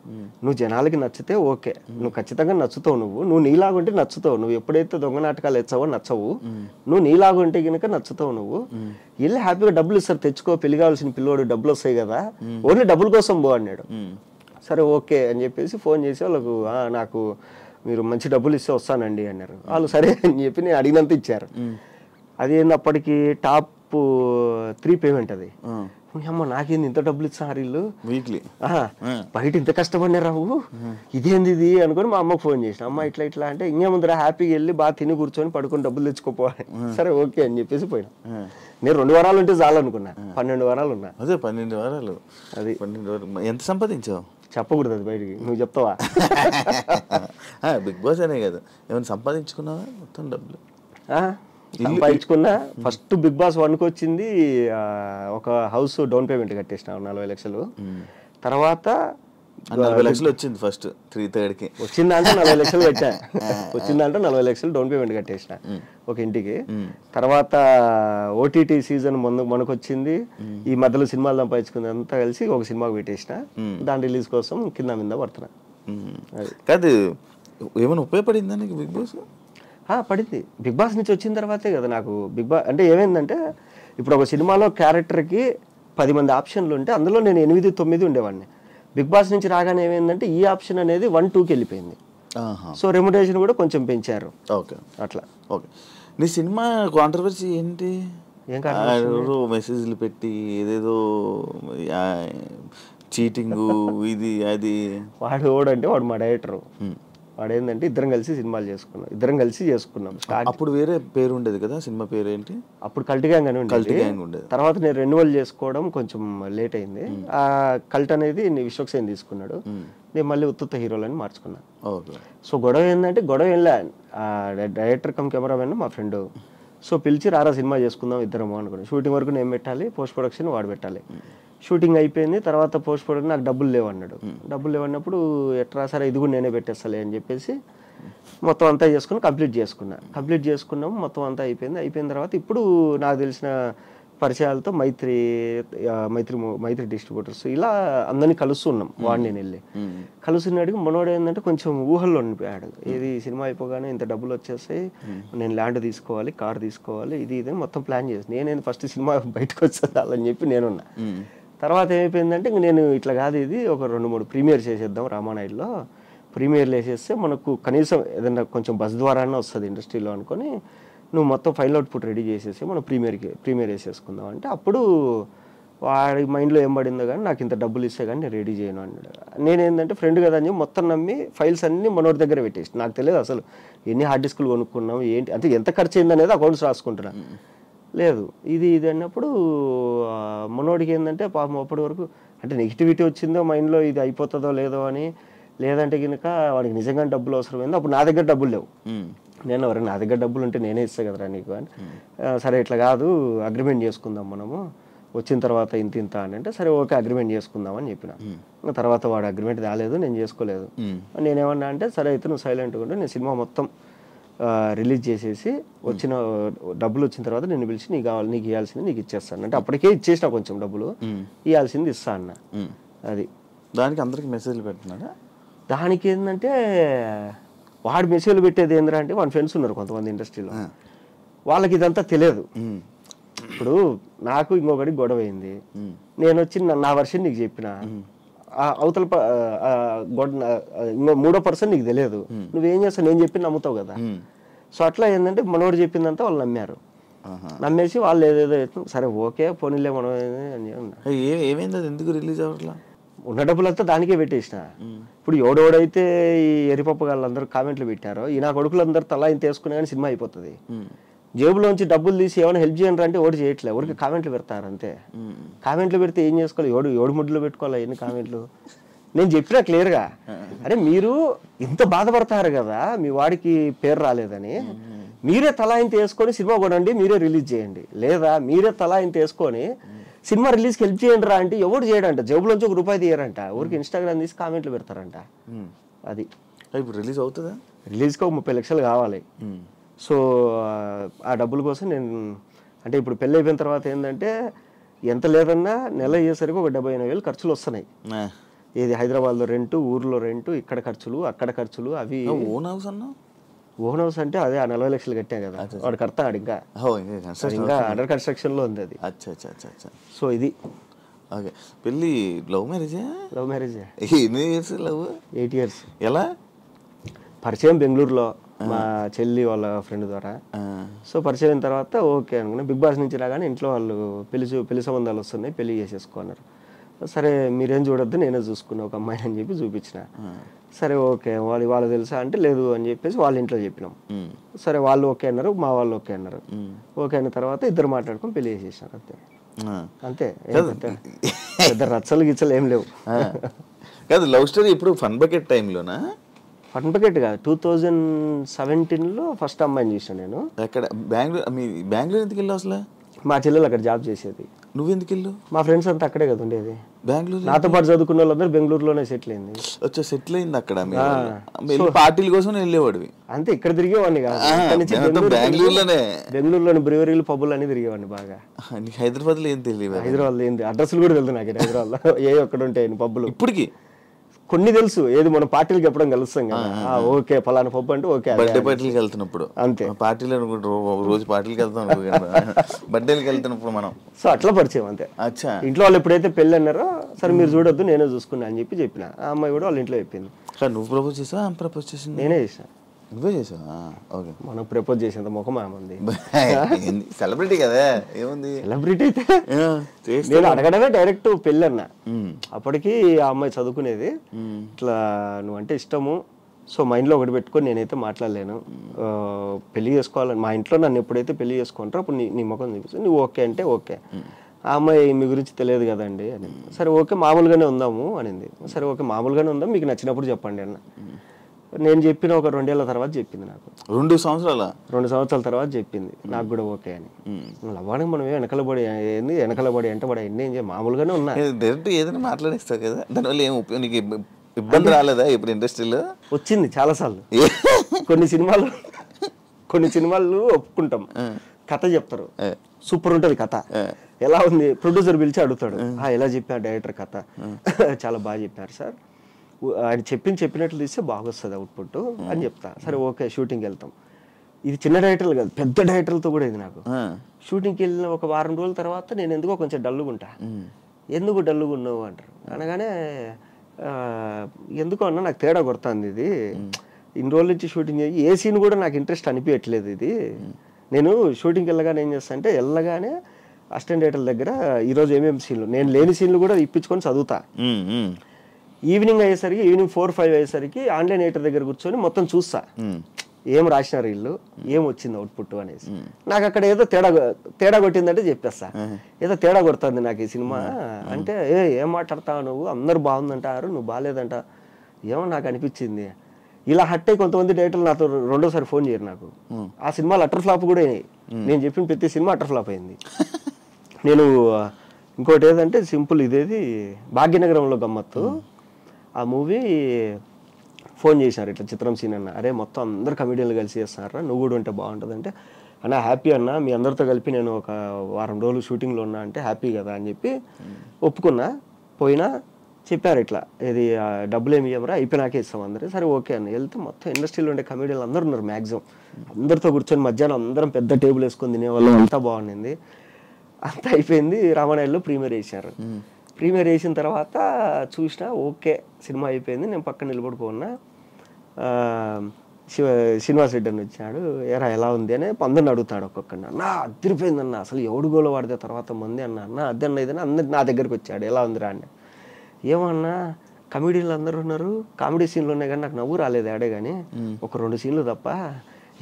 నువ్వు జనాలకి నచ్చితే ఓకే, నువ్వు ఖచ్చితంగా నచ్చుతావు, నువ్వు నీలాగుంటే నచ్చుతావు, నువ్వు ఎప్పుడైతే దొంగ నాటకాలు ఎచ్చావో నచ్చవు, నువ్వు నీలాగుంటే కనుక నచ్చుతావు, నువ్వు వెళ్ళి హ్యాపీగా డబ్బులు ఇస్తారు, తెచ్చుకో, పెళ్లి కావాల్సిన పిల్లోడు డబ్బులు వస్తాయి కదా, ఓన్లీ డబ్బుల కోసం పో అన్నాడు. సరే ఓకే అని చెప్పేసి ఫోన్ చేసి వాళ్ళకు, నాకు మీరు మంచి డబ్బులు ఇస్తే వస్తానండి అన్నారు. వాళ్ళు సరే అని చెప్పి నేను అడిగినంత ఇచ్చారు. అది అప్పటికి టాప్ 3 పేమెంట్ అది. అమ్మ నాకేంది ఇంత డబ్బులు ఇస్తారు వీళ్ళు వీక్లీ, బయట ఇంత కష్టపడినా రావు ఇదేంది ఇది అనుకుని మా అమ్మకు ఫోన్ చేసిన. అమ్మ ఇట్లా ఇట్లా అంటే ఇంకేముందరా హ్యాపీగా వెళ్ళి బాగా తిని కూర్చొని పడుకొని డబ్బులు తెచ్చుకోపోవాలి. సరే ఓకే అని చెప్పేసి పోయినా. నేను 2 వారాలు ఉంటే చాలు అనుకున్నా, 12 వారాలు ఉన్నా. అదే 12 వారాలు. అది 12 వారాలు ఎంత సంపాదించావు? చెప్పకూడదు అది బయటికి, నువ్వు చెప్తావా? బిగ్ బాస్ అనే కదా, ఏమైనా సంపాదించుకున్నావా మొత్తం డబ్బులు? సంపాదించుకున్నా. ఫస్ట్ బిగ్ బాస్ 1కి వచ్చింది ఒక హౌస్ డౌన్ పేమెంట్ కట్టేసిన 40 లక్షలు. తర్వాత 40 లక్షలు వచ్చింది ఫస్ట్ 3/3కి. వచ్చిందంటే 40 లక్షలు కట్టా. వచ్చిందంటే 40 లక్షలు డౌన్ పేమెంట్ కట్టేసిన ఒక ఇంటికి. తర్వాత ఓటీటీ సీజన్ మనకు వచ్చింది. ఈ మధ్యలో సినిమాలు సంపాదించుకుంది అంతా కలిసి ఒక సినిమాకి పెట్టేసిన. దాని రిలీజ్ కోసం కింద మీద పడుతున్నా. కాదు, ఏమైనా ఉపయోగపడిందా నీకు బిగ్ బాస్? పడింది. బిగ్ బాస్ నుంచి వచ్చిన తర్వాతే కదా నాకు బిగ్ బాస్ అంటే ఏమైందంటే, ఇప్పుడు ఒక సినిమాలో క్యారెక్టర్కి 10 మంది ఆప్షన్లు ఉంటే అందులో నేను 8, 9 ఉండేవాడిని. బిగ్ బాస్ నుంచి రాగానే ఏమైందంటే ఈ ఆప్షన్ అనేది 1, 2కి వెళ్ళిపోయింది. సో రెమ్యునరేషన్ కూడా కొంచెం పెంచారు. ఓకే, అట్లా. ఓకే. నీ సినిమా కాంట్రవర్సీ ఏంటి? ఏం కాదు, మెసేజ్లు పెట్టి ఏదేదో చీటింగ్ ఇది అది. వాడు మా డైరెక్టర్. వాడేందంటే ఇద్దరం కలిసి సినిమాలు చేసుకున్నాం, ఇద్దరం కలిసి చేసుకున్నాం. అప్పుడు వేరే పేరు ఉండేది కదా, సినిమా పేరు ఏంటి? అప్పుడు కల్ట్ గ్యాంగ్ అని ఉండేది. తర్వాత నేను రెన్యువల్ చేసుకోవడం కొంచెం లేట్ అయింది. ఆ కల్ట్ అనేది విశ్వక్సేన్ తీసుకున్నాడు, నేను మళ్ళీ ఉత్తుత్త హీరోలని మార్చుకున్నాను. సో గొడవ ఏంటంటే, గొడవ ఏం లే, డైరెక్టర్ కమ్ కెమెరామెన్ మా ఫ్రెండ్. సో పిలిచి రారా సినిమా చేసుకుందాం ఇద్దరము అనుకున్నాను. షూటింగ్ వరకు నేను పెట్టాలి, పోస్ట్ ప్రొడక్షన్ వాడు పెట్టాలి. షూటింగ్ అయిపోయింది. తర్వాత పోస్ట్ ప్రొడక్షన్ నాకు డబ్బులు లేవన్నాడు. డబ్బులు లేవన్నప్పుడు ఎట్లా సరే ఇది కూడా నేనే పెట్టేస్తాలే అని చెప్పేసి మొత్తం అంతా చేసుకుని కంప్లీట్ చేసుకున్నాము. మొత్తం అంతా అయిపోయిన తర్వాత ఇప్పుడు నాకు తెలిసిన పరిచయాలతో మైత్రి డిస్ట్రిబ్యూటర్స్ ఇలా అందరినీ కలుస్తున్నాం. వాడిని నేను వెళ్ళి కలుస్తున్నాడికి మనోడు ఏంటంటే కొంచెం ఊహల్లో ఉండిపోయాడు. ఏది సినిమా అయిపోగానే ఇంత డబ్బులు వచ్చేసాయి, నేను ల్యాండ్ తీసుకోవాలి, కార్ తీసుకోవాలి, ఇది మొత్తం ప్లాన్ చేసి నేనేది ఫస్ట్ సినిమా బయటకు వచ్చేదాలని చెప్పి నేనున్నా. తర్వాత ఏమైపోయిందంటే ఇంక నేను ఇట్లా కాదు, ఇది ఒక 2-3 ప్రీమియర్ చేసేద్దాం రామానాయుడులో. ప్రీమియర్లు వేసేస్తే మనకు కనీసం ఏదైనా కొంచెం బస్ ద్వారానే వస్తుంది ఇండస్ట్రీలో అనుకొని, నువ్వు మొత్తం ఫైనల్ అవుట్పుట్ రెడీ చేసేసి మనం ప్రీమియర్ వేసేసుకుందాం అంటే, అప్పుడు వాడి మైండ్లో ఏం పడిందో కానీ నాకు ఇంత డబ్బులు ఇస్తే కానీ నేను రెడీ చేయను అన్నాడు. నేనేంటంటే ఫ్రెండ్ కదా అని చెప్పి మొత్తం నమ్మి ఫైల్స్ అన్నీ మనోడి దగ్గర పెట్టేసి, నాకు తెలియదు అసలు ఎన్ని హార్డ్ డిస్కులు కొనుక్కున్నాం ఏంటి అంటే ఎంత ఖర్చు అయింది అనేది అకౌంట్స్ రాసుకుంటున్నాను. లేదు ఇది అన్నప్పుడు మనోడికి ఏంటంటే పాపం అప్పటి వరకు అంటే నెగిటివిటీ వచ్చిందో మైండ్లో, ఇది అయిపోతుందో లేదో అని. లేదంటే కనుక వాడికి నిజంగానే డబ్బులు అవసరమైంది. అప్పుడు నా దగ్గర డబ్బులు లేవు. నేను నా దగ్గర డబ్బులు ఉంటే నేనే ఇస్తాను కదరా నీకు అని. సరే ఇట్లా కాదు, అగ్రిమెంట్ చేసుకుందాం మనము వచ్చిన తర్వాత ఇంత అని అంటే, సరే ఓకే అగ్రిమెంట్ చేసుకుందాం అని చెప్పిన. తర్వాత వాడు అగ్రిమెంట్ రాలేదు, నేను చేసుకోలేదు. నేనేమన్నా అంటే సరే అయితే నువ్వు సైలెంట్గా ఉంటే నేను సినిమా మొత్తం రిలీజ్ చేసేసి వచ్చిన డబ్బులు వచ్చిన తర్వాత నేను పిలిచి నీకు కావాలి, నీకు ఇవ్వాల్సింది నీకు ఇచ్చేస్తాను అంటే, అప్పటికే ఇచ్చేసిన కొంచెం డబ్బులు, ఇవ్వాల్సింది ఇస్తా అన్న. అది దానికి అందరికి మెసేజ్లు పెడుతున్నాడా? దానికి ఏంటంటే వాడు మెసేజ్లు పెట్టేది ఏంటంటే అంటే, వాడి ఫ్రెండ్స్ ఉన్నారు కొంతమంది ఇండస్ట్రీలో, వాళ్ళకి ఇదంతా తెలియదు. ఇప్పుడు నాకు ఇంకొకటి గొడవ అయింది, నేను వచ్చి నా వర్షన్ నీకు చెప్పిన, అవతల ఇంకో 3వ పర్సన్ నీకు తెలియదు, నువ్వేం చేస్తావు నేను చెప్పి నమ్ముతావు కదా. సో అట్లా ఏంటంటే మనోడు చెప్పిందంతా వాళ్ళు నమ్మారు. నమ్మేసి వాళ్ళు ఏదేదో సరే ఓకే పోనీలే మనం ఏమైంది, అది ఎందుకు రిలీజ్ అవ్వట్లా? ఉన్న డబ్బులంతా దానికే పెట్టేసిన. ఇప్పుడు ఎవడెవడైతే ఈ ఎరిపప్పు వాళ్ళందరూ కామెంట్లు పెట్టారో, ఈ నా కొడుకులందరూ తలా ఇంత వేసుకునే కానీ సినిమా అయిపోతుంది. జేబులోంచి డబ్బులు తీసి ఏమైనా హెల్ప్ చేయండి అంటే ఓడి చేయట్లేదు, ఎవరికి కామెంట్లు పెడతారు అంతే. కామెంట్లు పెడితే ఏం చేసుకోవాలి, ఏడు ముడ్లు పెట్టుకోవాలి ఎన్ని కామెంట్లు. నేను చెప్పినా క్లియర్గా, అరే మీరు ఇంత బాధపడతారు కదా మీ వాడికి పేరు రాలేదని, మీరే తలా ఇంత వేసుకొని సినిమా కొనండి, మీరే రిలీజ్ చేయండి, లేదా మీరే తలా ఇంత వేసుకొని సినిమా రిలీజ్కి హెల్ప్ చేయండి రా అంటే ఎవరు చేయడంట, జేబులోంచి ₹1 తీయరంట, ఊరికి ఇన్స్టాగ్రామ్ తీసి కామెంట్లు పెడతారంట. అది ఇప్పుడు రిలీజ్ అవుతుందా? రిలీజ్కి ఒక 30 లక్షలు కావాలి. సో ఆ డబ్బుల కోసం నేను అంటే ఇప్పుడు పెళ్ళి అయిపోయిన తర్వాత ఏంటంటే ఎంత లేదన్నా నెల అయ్యేసరికి ఒక 78,000 ఖర్చులు వస్తున్నాయి. ఏది హైదరాబాద్లో రెంటు, ఊర్లో రెంటు, ఇక్కడ ఖర్చులు, అక్కడ ఖర్చులు, అవి. ఓన్ హౌస్ అన్నా? ఓన్ హౌస్ అంటే అదే 40 లక్షలు కట్టాం కదా, వాడు కడతాడు ఇంకా అండర్ కన్స్ట్రక్షన్ లో ఉంది అది. సో ఇది ఓకే. పెళ్ళి లవ్ మ్యారేజే? లవ్ మ్యారేజే. ఎన్ని ఇయర్స్ లవ్? 8 years. ఎలా? పరిచయం బెంగళూరులో మా చెల్లి వాళ్ళ ఫ్రెండ్ ద్వారా. సో పరిచయం అయిన తర్వాత ఓకే అనుకున్నా. బిగ్ బాస్ నుంచి రాగానే ఇంట్లో వాళ్ళు పెళ్లి సంబంధాలు వస్తున్నాయి, పెళ్లి చేసేసుకున్నారు. సరే మీరేం చూడొద్దు, నేనే చూసుకున్నా ఒక అమ్మాయిని అని చెప్పి చూపించిన. సరే ఓకే వాళ్ళు తెలుసా అంటే లేదు అని చెప్పేసి వాళ్ళ ఇంట్లో చెప్పినాం. సరే వాళ్ళు ఓకే అన్నారు, మా వాళ్ళు ఓకే అన్నారు. ఓకే అయిన తర్వాత ఇద్దరు మాట్లాడుకొని పెళ్లి చేసేసినారు. అంతే అంతే, ఇద్దరు రచ్చలు గిచ్చలు ఏం లేవు. కాదు లవ్ స్టోరీ ఇప్పుడు ఫన్ బకెట్ టైంలోనా? ఫన్ బకెట్ కాదు, 2017లో ఫస్ట్ అమ్మాయిని చూసాను నేను. ఎక్కడ? బెంగళూరు ఎందుకు వెళ్ళావు అసలు? మా చెల్లెలు అక్కడ జాబ్ చేసేది. నువ్వెందుకు వెళ్ళు? మా ఫ్రెండ్స్ అంతా అక్కడే కదా ఉండేది. బెంగళూరు నాతో పాటు చదువుకున్న వాళ్ళందరూ బెంగళూరులోనే సెటిల్ అయింది. సెటిల్ అయింది అక్కడ. పార్టీల కోసం వెళ్ళేవాడివి అంతే. ఇక్కడ తిరిగేవాడిని కాదు, బెంగళూరులోని బ్రూవరీలు పబ్బులు అన్ని తిరిగేవాడిని బాగా. హైదరాబాద్ లో ఏం తెలియదు? హైదరాబాద్ ఏంది అడ్రస్లు కూడా తెలుసు నాకు. హైదరాబాద్ లో ఏ ఒక్కడ ఉంటాయి పబ్బులు ఇప్పటికి కొన్ని తెలుసు. ఏది మన పార్టీలకి ఎప్పుడైనా కలుస్తాం కదా, ఓకే పలానా పప్పు అంటే ఓకే. బర్త్డే పార్టీలకి వెళ్తున్నప్పుడు అంతే, పార్టీలు రోజు పార్టీలకి వెళ్తాం, బర్త్డేలకి వెళ్తున్నప్పుడు మనం. సో అట్లా పరిచయం అంతే. అచ్చా. ఇంట్లో వాళ్ళు ఎప్పుడైతే పెళ్ళి అన్నారో సరే మీరు చూడొద్దు నేనే చూసుకున్నా అని చెప్పిన. ఆ అమ్మాయి కూడా వాళ్ళ ఇంట్లో చెప్పింది. నువ్వు ప్రపోజ్ చేసావా? ప్రపోజ్ చేసింది నేనే చేసాను. నువ్వే చేసావా? ఓకే. మనం ప్రపోజ్ చేసేంత ముఖం ఏముంది, సెలబ్రిటీ కదా, ఏముంది సెలబ్రిటీ అయితే. నేను అడగడమే డైరెక్ట్ పెళ్ళి అన్నా. అప్పటికి ఆ అమ్మాయి చదువుకునేది. ఇట్లా నువ్వంటే ఇష్టము, సో మైండ్లో ఒకటి పెట్టుకొని నేనైతే మాట్లాడలేను, పెళ్లి చేసుకోవాలని మా ఇంట్లో నన్ను ఎప్పుడైతే పెళ్లి చేసుకుంటారో అప్పుడు నీ ముఖం చూపిస్తుంది, నువ్వు ఓకే అంటే ఓకే. ఆ అమ్మాయి మీ గురించి తెలియదు కదండి అని. సరే ఓకే మామూలుగానే ఉందాము అనింది. సరే ఓకే మామూలుగానే ఉందాం, మీకు నచ్చినప్పుడు చెప్పండి అన్న. నేను చెప్పిన ఒక 2 ఏళ్ల తర్వాత చెప్పింది నాకు. 2 సంవత్సరాల తర్వాత చెప్పింది నాకు కూడా ఓకే అని. లవ్వానికి మనం వెనకలబడి వెంటబడి ఏం చేయ మామూలుగానే ఉన్నా. డైరెక్ట్ ఏదైనా మాట్లాడేస్తావు కదా, దానివల్ల ఏం నీకు ఇబ్బంది రాలేదా ఇప్పుడు ఇండస్ట్రీలో? వచ్చింది చాలాసార్లు. కొన్ని సినిమాలు ఒప్పుకుంటాం, కథ చెప్తారు, సూపర్ ఉంటుంది కథ, ఎలా ఉంది ప్రొడ్యూసర్ పిలిచి అడుగుతాడు, ఎలా చెప్పారు డైరెక్టర్ కథ, చాలా బాగా చెప్పారు సార్, ఆయన చెప్పినట్లు తీస్తే బాగా వస్తుంది అవుట్పుట్ అని చెప్తా. సరే ఓకే షూటింగ్కి వెళ్తాం. ఇది చిన్న డైరెక్టర్లు కాదు, పెద్ద డైరెక్టర్లతో కూడా ఇది నాకు. షూటింగ్కి వెళ్ళిన ఒక వారం రోజుల తర్వాత నేను ఎందుకో కొంచెం డల్లుగా ఉంటా. ఎందుకు డల్లుగా ఉన్నావు అంటారు. అనగానే ఎందుకో అన్నా నాకు తేడా కొడుతుంది, ఇది ఇన్ని రోజుల నుంచి షూటింగ్ చేసి ఏ సీన్ కూడా నాకు ఇంట్రెస్ట్ అనిపించట్లేదు. ఇది నేను షూటింగ్కి వెళ్ళగానే ఏం చేస్తా అంటే వెళ్ళగానే అసిస్టెంట్ డైరెక్టర్ దగ్గర ఈరోజు ఏమేమి సీన్లు, నేను లేని సీన్లు కూడా ఇప్పించుకొని చదువుతా. ఈవినింగ్ 4-5 అయ్యేసరికి ఆన్లైన్ ఎడిటర్ దగ్గర కూర్చొని మొత్తం చూస్తా, ఏం రాసినారు వీళ్ళు, ఏం వచ్చింది అవుట్పుట్ అనేసి. నాకు అక్కడ ఏదో తేడా కొట్టిందంటే చెప్పేస్తా, ఏదో తేడా కొడుతుంది నాకు ఈ సినిమా అంటే, ఏం మాట్లాడతావు నువ్వు, అందరు బాగుందంటారు నువ్వు బాగాలేదంట, ఏమో నాకు అనిపించింది. ఇలా హట్టే కొంతమంది డైరెక్టర్లు నాతో 2వ సారి ఫోన్ చేయరు నాకు. ఆ సినిమాలు అటర్ ఫ్లాప్ కూడా అయినాయి. నేను చెప్పిన ప్రతి సినిమా అటర్ ఫ్లాప్ అయింది. నేను ఇంకోటి ఏదంటే సింపుల్, ఇదేది భాగ్యనగరంలో గమ్మత్తు, ఆ మూవీ ఫోన్ చేశారు ఇట్లా చిత్రం సీన్ అన్న, అరే మొత్తం అందరు కమెడియన్లు కలిసి చేస్తున్నారా, నువ్వు కూడా ఉంటే బాగుంటుంది అంటే, అన్న హ్యాపీ అన్న మీ అందరితో కలిపి నేను ఒక వారం రోజులు షూటింగ్లో ఉన్నా అంటే హ్యాపీ కదా అని చెప్పి ఒప్పుకున్నా. పోయినా చెప్పారు ఇట్లా, ఇది డబ్బులు ఏమి ఇవ్వరా అయిపోయినాకే ఇస్తాం అందరూ. సరే ఓకే అన్న. వెళ్తే మొత్తం ఇండస్ట్రీలో ఉండే కమెడియన్లు అందరూ ఉన్నారు మ్యాక్సిమం. అందరితో కూర్చొని మధ్యాహ్నం అందరం పెద్ద టేబుల్ వేసుకొని తినేవాళ్ళం, అంతా బాగుండింది. అంతా అయిపోయింది. రామానాయుడులో ప్రీమియర్ వేసారు. ప్రీమియర్ వేసిన తర్వాత చూసినా ఓకే సినిమా అయిపోయింది. నేను పక్కన నిలబడుకున్నా. శ్రీనివాస్ రెడ్డి అని వచ్చాడు, ఎలా ఉంది అని అందరిని అడుగుతాడు ఒక్కొక్కడిని. అన్న అదిరిపోయిందన్న, అసలు ఎవడు గోల వాడితే తర్వాత మంది అన్న అద్దన్న ఇదని అందరు నా దగ్గరికి వచ్చాడు, ఎలా ఉందిరా అని. ఏమన్నా కమెడీలు అందరూ ఉన్నారు, కామెడీ సీన్లు ఉన్నాయి కానీ నాకు నవ్వు రాలేదు ఆడే కానీ, ఒక 2 సీన్లు తప్ప.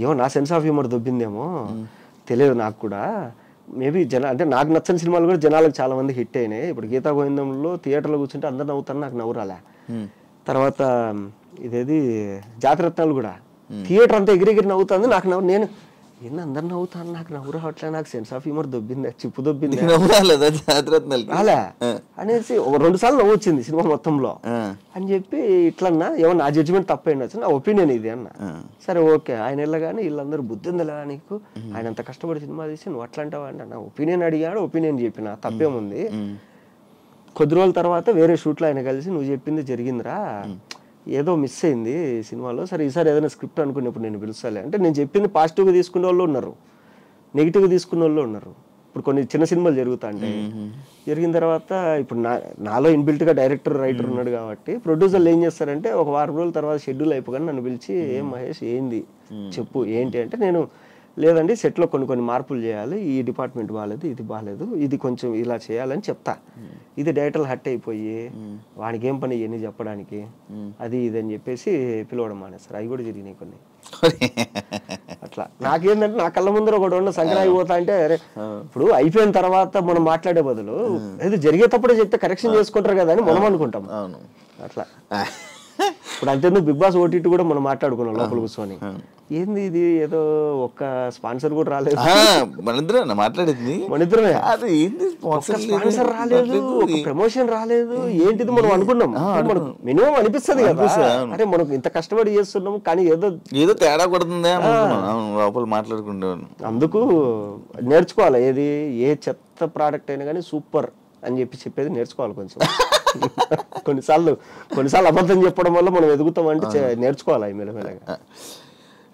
ఏమో నా సెన్స్ ఆఫ్ హ్యూమర్ దొబ్బిందేమో తెలియదు నాకు కూడా. మేబీ అంటే నాకు నచ్చని సినిమాలు కూడా జనాలకు చాలా మంది హిట్ అయినాయి. ఇప్పుడు గీతా గోవిందంలో థియేటర్లో కూర్చుంటే అందరు నవ్వుతారు, నాకు నవ్వు రాలే. తర్వాత ఇదేది జాతిరత్నాలు కూడా థియేటర్ అంతా ఎగిరెగిరి నవ్వుతుంది, నాకు నేను అందరు నవ్వుతాను, నాకు నవ్వు రావట్లే, నాకు సెన్స్ ఆఫ్ హ్యూమర్ దొబ్బింది, చిప్పు దొబ్బింది అలా అనేసి 2 సార్లు నవ్వు వచ్చింది సినిమా మొత్తంలో అని చెప్పి. ఇట్లన్నా ఏమో నా జడ్జిమెంట్ తప్పైండొచ్చు, నా ఒపీనియన్ ఇది అన్న. సరే ఓకే ఆయన వెళ్ళగానే వీళ్ళందరూ బుద్ధి ఉందిలా నీకు, ఆయన అంత కష్టపడి సినిమా తీసి నువ్వు అట్లా అంటావా అన్న. నా ఒపీనియన్ అడిగాడు, ఒపీనియన్ చెప్పిన, తప్పేముంది. కొద్ది రోజుల తర్వాత వేరే షూట్లో ఆయన కలిసి నువ్వు చెప్పింది జరిగిందిరా, ఏదో మిస్ అయింది సినిమాలో, సరే ఈసారి ఏదైనా స్క్రిప్ట్ అనుకున్నప్పుడు నేను పిలుస్తాలే అంటే. నేను చెప్పింది పాజిటివ్గా తీసుకునే వాళ్ళు ఉన్నారు, నెగిటివ్గా తీసుకునే వాళ్ళు ఉన్నారు. ఇప్పుడు కొన్ని చిన్న సినిమాలు జరుగుతాయి. జరిగిన తర్వాత ఇప్పుడు నాలో ఇన్బిల్ట్గా డైరెక్టర్ రైటర్ ఉన్నాడు కాబట్టి ప్రొడ్యూసర్లు ఏం చేస్తారంటే ఒక వారం రోజుల తర్వాత షెడ్యూల్ అయిపోగానే నన్ను పిలిచి ఏం మహేష్ ఏంది చెప్పు ఏంటి అంటే, నేను లేదండి సెట్లో కొన్ని మార్పులు చేయాలి, ఈ డిపార్ట్మెంట్ బాగాలేదు, ఇది బాగాలేదు, ఇది కొంచెం ఇలా చేయాలని చెప్తా. ఇది డైరెక్టర్లు హట్ అయిపోయి వాడికి ఏం పని ఇవన్నీ చెప్పడానికి అది ఇది అని చెప్పేసి పిలవడం మానేస్తారు. అవి కూడా జరిగినాయి కొన్ని. అట్లా నాకేంటంటే నా కళ్ళ ముందర ఒకటి ఉన్న సంక్రాంతి పోతా అంటే ఇప్పుడు అయిపోయిన తర్వాత మనం మాట్లాడే బదులు ఏదో జరిగేటప్పుడే చెప్తే కరెక్షన్ చేసుకుంటారు కదా అని మనం అనుకుంటాం. అట్లా ఇప్పుడు అంతేందుకు బిగ్ బాస్ ఓటీటీ కూడా మనం మాట్లాడుకున్నాం లోపల కూర్చొని, ఏంది ఇది ఏదో ఒక్క స్పాన్సర్ కూడా రాలేదు, మాట్లాడేది మనిద్దరమే, స్పాన్సర్ రాలేదు, ఒక ప్రమోషన్ రాలేదు, ఏంటిది మనం అనుకున్నాం. మనకు మినిమం అనిపిస్తుంది కదా, అరే మనకు ఇంత కష్టపడి చేస్తున్నాం కానీ ఏదో తేడా కొడుతుంది లోపల మాట్లాడుకుంటాను. అందుకు నేర్చుకోవాలి, ఏది ఏ చెత్త ప్రోడక్ట్ అయినా కానీ సూపర్ అని చెప్పేది నేర్చుకోవాలి కొంచెం. కొన్నిసార్లు అబద్ధం చెప్పడం వల్ల మనం ఎదుగుతాం అంటే నేర్చుకోవాలి మెల్లమెల్లగా.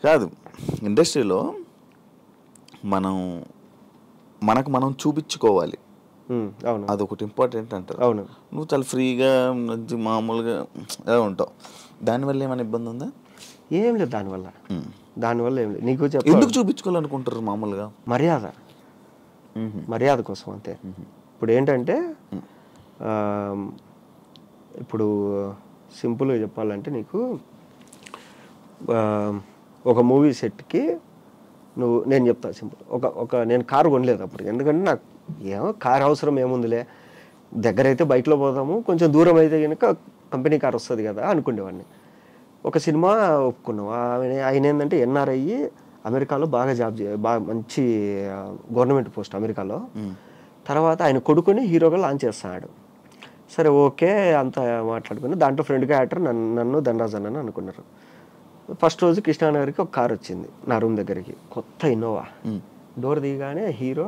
కాదు, ఇండస్ట్రీలో మనం చూపించుకోవాలి, అదొకటి ఇంపార్టెంట్ అంటారు. అవును, నువ్వు చాలా ఫ్రీగా మామూలుగా ఉంటావు, దానివల్ల ఏమైనా ఇబ్బంది ఉందా? ఏం లేదు దానివల్ల ఏం లేదు. నీకు ఎందుకు చూపించుకోవాలనుకుంటారు? మామూలుగా మర్యాద కోసం అంతే. ఇప్పుడు ఏంటంటే ఇప్పుడు సింపుల్గా చెప్పాలంటే నీకు ఒక మూవీ సెట్కి నేను చెప్తా సింపుల్, నేను కారు కొనలేదు అప్పుడు, ఎందుకంటే నాకు కారు అవసరం ఏముందిలే, దగ్గర అయితే బైక్లో పోదాము, కొంచెం దూరం అయితే కనుక కంపెనీ కార్ వస్తుంది కదా అనుకునేవాడిని. ఒక సినిమా ఒప్పుకున్నాం, ఆయన ఏంటంటే ఎన్ఆర్ఐ అమెరికాలో బాగా మంచి గవర్నమెంట్ పోస్ట్ అమెరికాలో. తర్వాత ఆయన కొడుకుని హీరోగా లాంచ్ చేస్తాడు. సరే ఓకే అంతా మాట్లాడుకుని దాంట్లో ఫ్రెండ్గా యాక్టర్ నన్ను ధనరాజ్ అన్న అనుకున్నారు. ఫస్ట్ రోజు కృష్ణానగర్కి ఒక కార్ వచ్చింది నా రూమ్ దగ్గరికి, కొత్త ఇన్నోవా. డోర్ దిగానే హీరో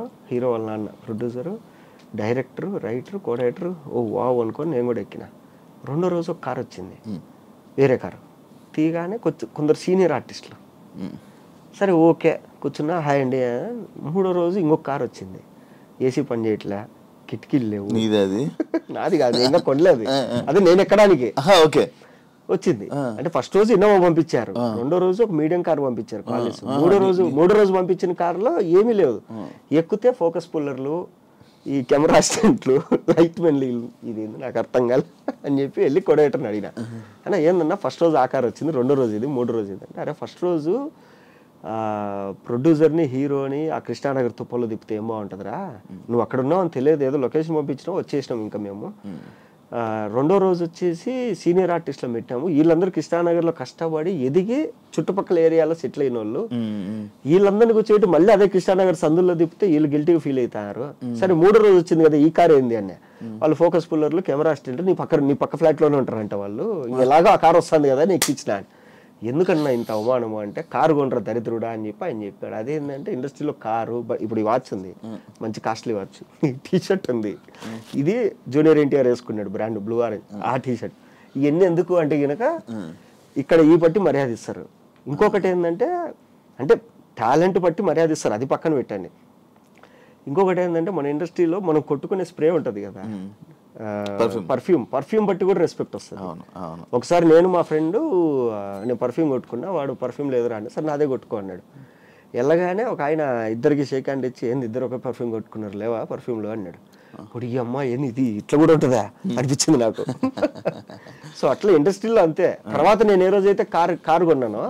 వాళ్ళ నాన్న, ప్రొడ్యూసరు, డైరెక్టరు, రైటరు, కో డైరెక్టరు, ఓ వావ్ అనుకొని నేను కూడా ఎక్కిన. రెండో రోజు ఒక కార్ వచ్చింది, వేరే కారు. తీగానే కొందరు సీనియర్ ఆర్టిస్టులు. సరే ఓకే కూర్చున్నా, హాయ్ అండి. మూడో రోజు ఇంకొక కార్ వచ్చింది, ఏసీ పని చేయట్లే, కిటికీలు లేవు. నాది కాదు, ఇంకా కొనలేదు, అదే నేను ఎక్కడానికి వచ్చింది. అంటే ఫస్ట్ రోజు ఇన్నోవా పంపించారు, రెండో రోజు ఒక మీడియం కార్ పంపించారు కాలేజ్. మూడో రోజు పంపించిన కారులో ఏమీ లేదు, ఎక్కితే ఫోకస్ పుల్లర్లు, ఈ కెమెరా అసిస్టెంట్లు, లైట్ మెన్లు, ఇది నాకు అర్థం కాదు అని చెప్పి వెళ్ళి కొడేటర్ని అడిగిన, అన్న ఏందన్నా ఫస్ట్ రోజు ఆ కార్ వచ్చింది, రెండో రోజు ఇది, మూడో రోజు ఇది అంటే, అరే ఫస్ట్ రోజు ప్రొడ్యూసర్ని హీరోని ఆ కృష్ణానగర్ తుప్పల్లో తిప్పితే ఏం బాగుంటుందిరా, నువ్వు అక్కడ ఉన్నావు అని తెలియదు, ఏదో లొకేషన్ పంపించినావు వచ్చేసినాం ఇంకా మేము. రెండో రోజు వచ్చేసి సీనియర్ ఆర్టిస్టులు పెట్టాము, వీళ్ళందరూ కృష్ణానగర్లో కష్టపడి ఎదిగి చుట్టుపక్కల ఏరియాలో సెటిల్ అయిన వాళ్ళు, వీళ్ళందరినీ కూర్చోబెట్టి మళ్ళీ అదే కృష్ణానగర్ సందుల్లో తిప్పితే వీళ్ళు గిల్టీగా ఫీల్ అవుతారు. సరే మూడో రోజు వచ్చింది కదా ఈ కార్ ఏంది అని, వాళ్ళు ఫోకస్ పుల్లర్లు, కెమెరా అసిస్టెంట్, నీ పక్క ఫ్లాట్లోనే ఉంటారంట వాళ్ళు, ఎలాగో ఆ కార్ వస్తుంది కదా నీకు ఇచ్చిన. ఎందుకన్నా ఇంత అవమానము అంటే, కారు కొనరా దరిద్రుడా అని చెప్పి ఆయన చెప్పాడు. అదేంటంటే ఇండస్ట్రీలో కారు, ఇప్పుడు ఈ వాచ్ ఉంది మంచి కాస్ట్లీ వాచ్, టీషర్ట్ ఉంది, ఇది జూనియర్ ఎన్టీఆర్ వేసుకున్నాడు బ్రాండ్ బ్లూ ఆరెంజ్, ఆ టీషర్ట్, ఇవన్నీ ఎందుకు అంటే కనుక ఇక్కడ ఈ బట్టి మర్యాద ఇస్తారు. ఇంకొకటి ఏంటంటే అంటే టాలెంట్ బట్టి మర్యాద ఇస్తారు, అది పక్కన పెట్టండి. ఇంకొకటి ఏంటంటే మన ఇండస్ట్రీలో మనం కొట్టుకునే స్ప్రే ఉంటుంది కదా, పర్ఫ్యూమ్ బట్టి కూడా రెస్పెక్ట్ వస్తుంది. ఒకసారి నేను మా ఫ్రెండ్ నేను పర్ఫ్యూమ్ కొట్టుకున్నా, వాడు పర్ఫ్యూమ్ లేదురా అంటే సరే నాదే కొట్టుకో అన్నాడు. వెళ్ళగానే ఒక ఆయన ఇద్దరికి షేక్ హ్యాండ్ ఇచ్చి ఏంది ఇద్దరు ఒక పర్ఫ్యూమ్ కొట్టుకున్నారు లేవా పర్ఫ్యూమ్లో అన్నాడు. ఇప్పుడు ఈ అమ్మ ఏంది ఇది ఇట్లా కూడా ఉంటుందా అనిపించింది నాకు. సో అట్లా ఇండస్ట్రీలో అంతే. తర్వాత నేను ఏ రోజైతే కారు కొన్నానో,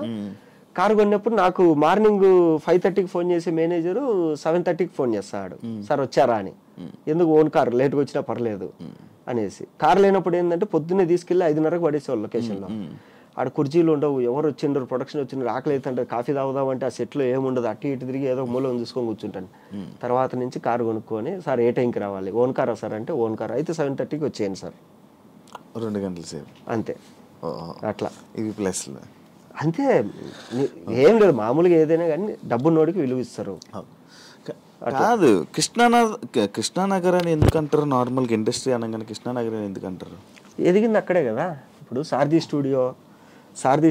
కారు కొన్నప్పుడు నాకు మార్నింగ్ 5:30కి ఫోన్ చేసే మేనేజరు 7:30కి ఫోన్ చేస్తాడు, సార్ వచ్చారా అని. ఎందుకు ఓన్ కారు లేట్గా వచ్చినా పర్లేదు అనేసి. కారు లేనప్పుడు ఏంటంటే పొద్దున్నే తీసుకెళ్ళి 5:30కి పడేసేవాళ్ళు లొకేషన్లో. ఆడ కుర్చీలు ఉండవు, ఎవరు వచ్చిండ్రు ప్రొడక్షన్ వచ్చిండ్రు, ఆకలి అవుతుంటే కాఫీ తాగుదామంటే ఆ సెట్లో ఏముండదు, అటు ఇటు తిరిగి ఏదో మూలం చూసుకొని కూర్చుంటాను. తర్వాత నుంచి కారు కొనుక్కొని సార్ ఏ టైంకి రావాలి, ఓన్ కారా సార్ అంటే ఓన్ కార్ అయితే 7:30కి వచ్చేయండి సార్, 2 గంటల సేపు అంతే. అట్లా ఇవి ప్లస్ అంతే, ఏం లేదు. మామూలుగా ఏదైనా కానీ డబ్బు నోడికి విలువ ఇస్తారు. కాదు, కృష్ణానగర్ అని ఎందుకంటారు? నార్మల్గా ఇండస్ట్రీ అనగానే కృష్ణానగర్ అని ఎందుకంటారు? ఎదిగింది అక్కడే కదా. ఇప్పుడు సారథి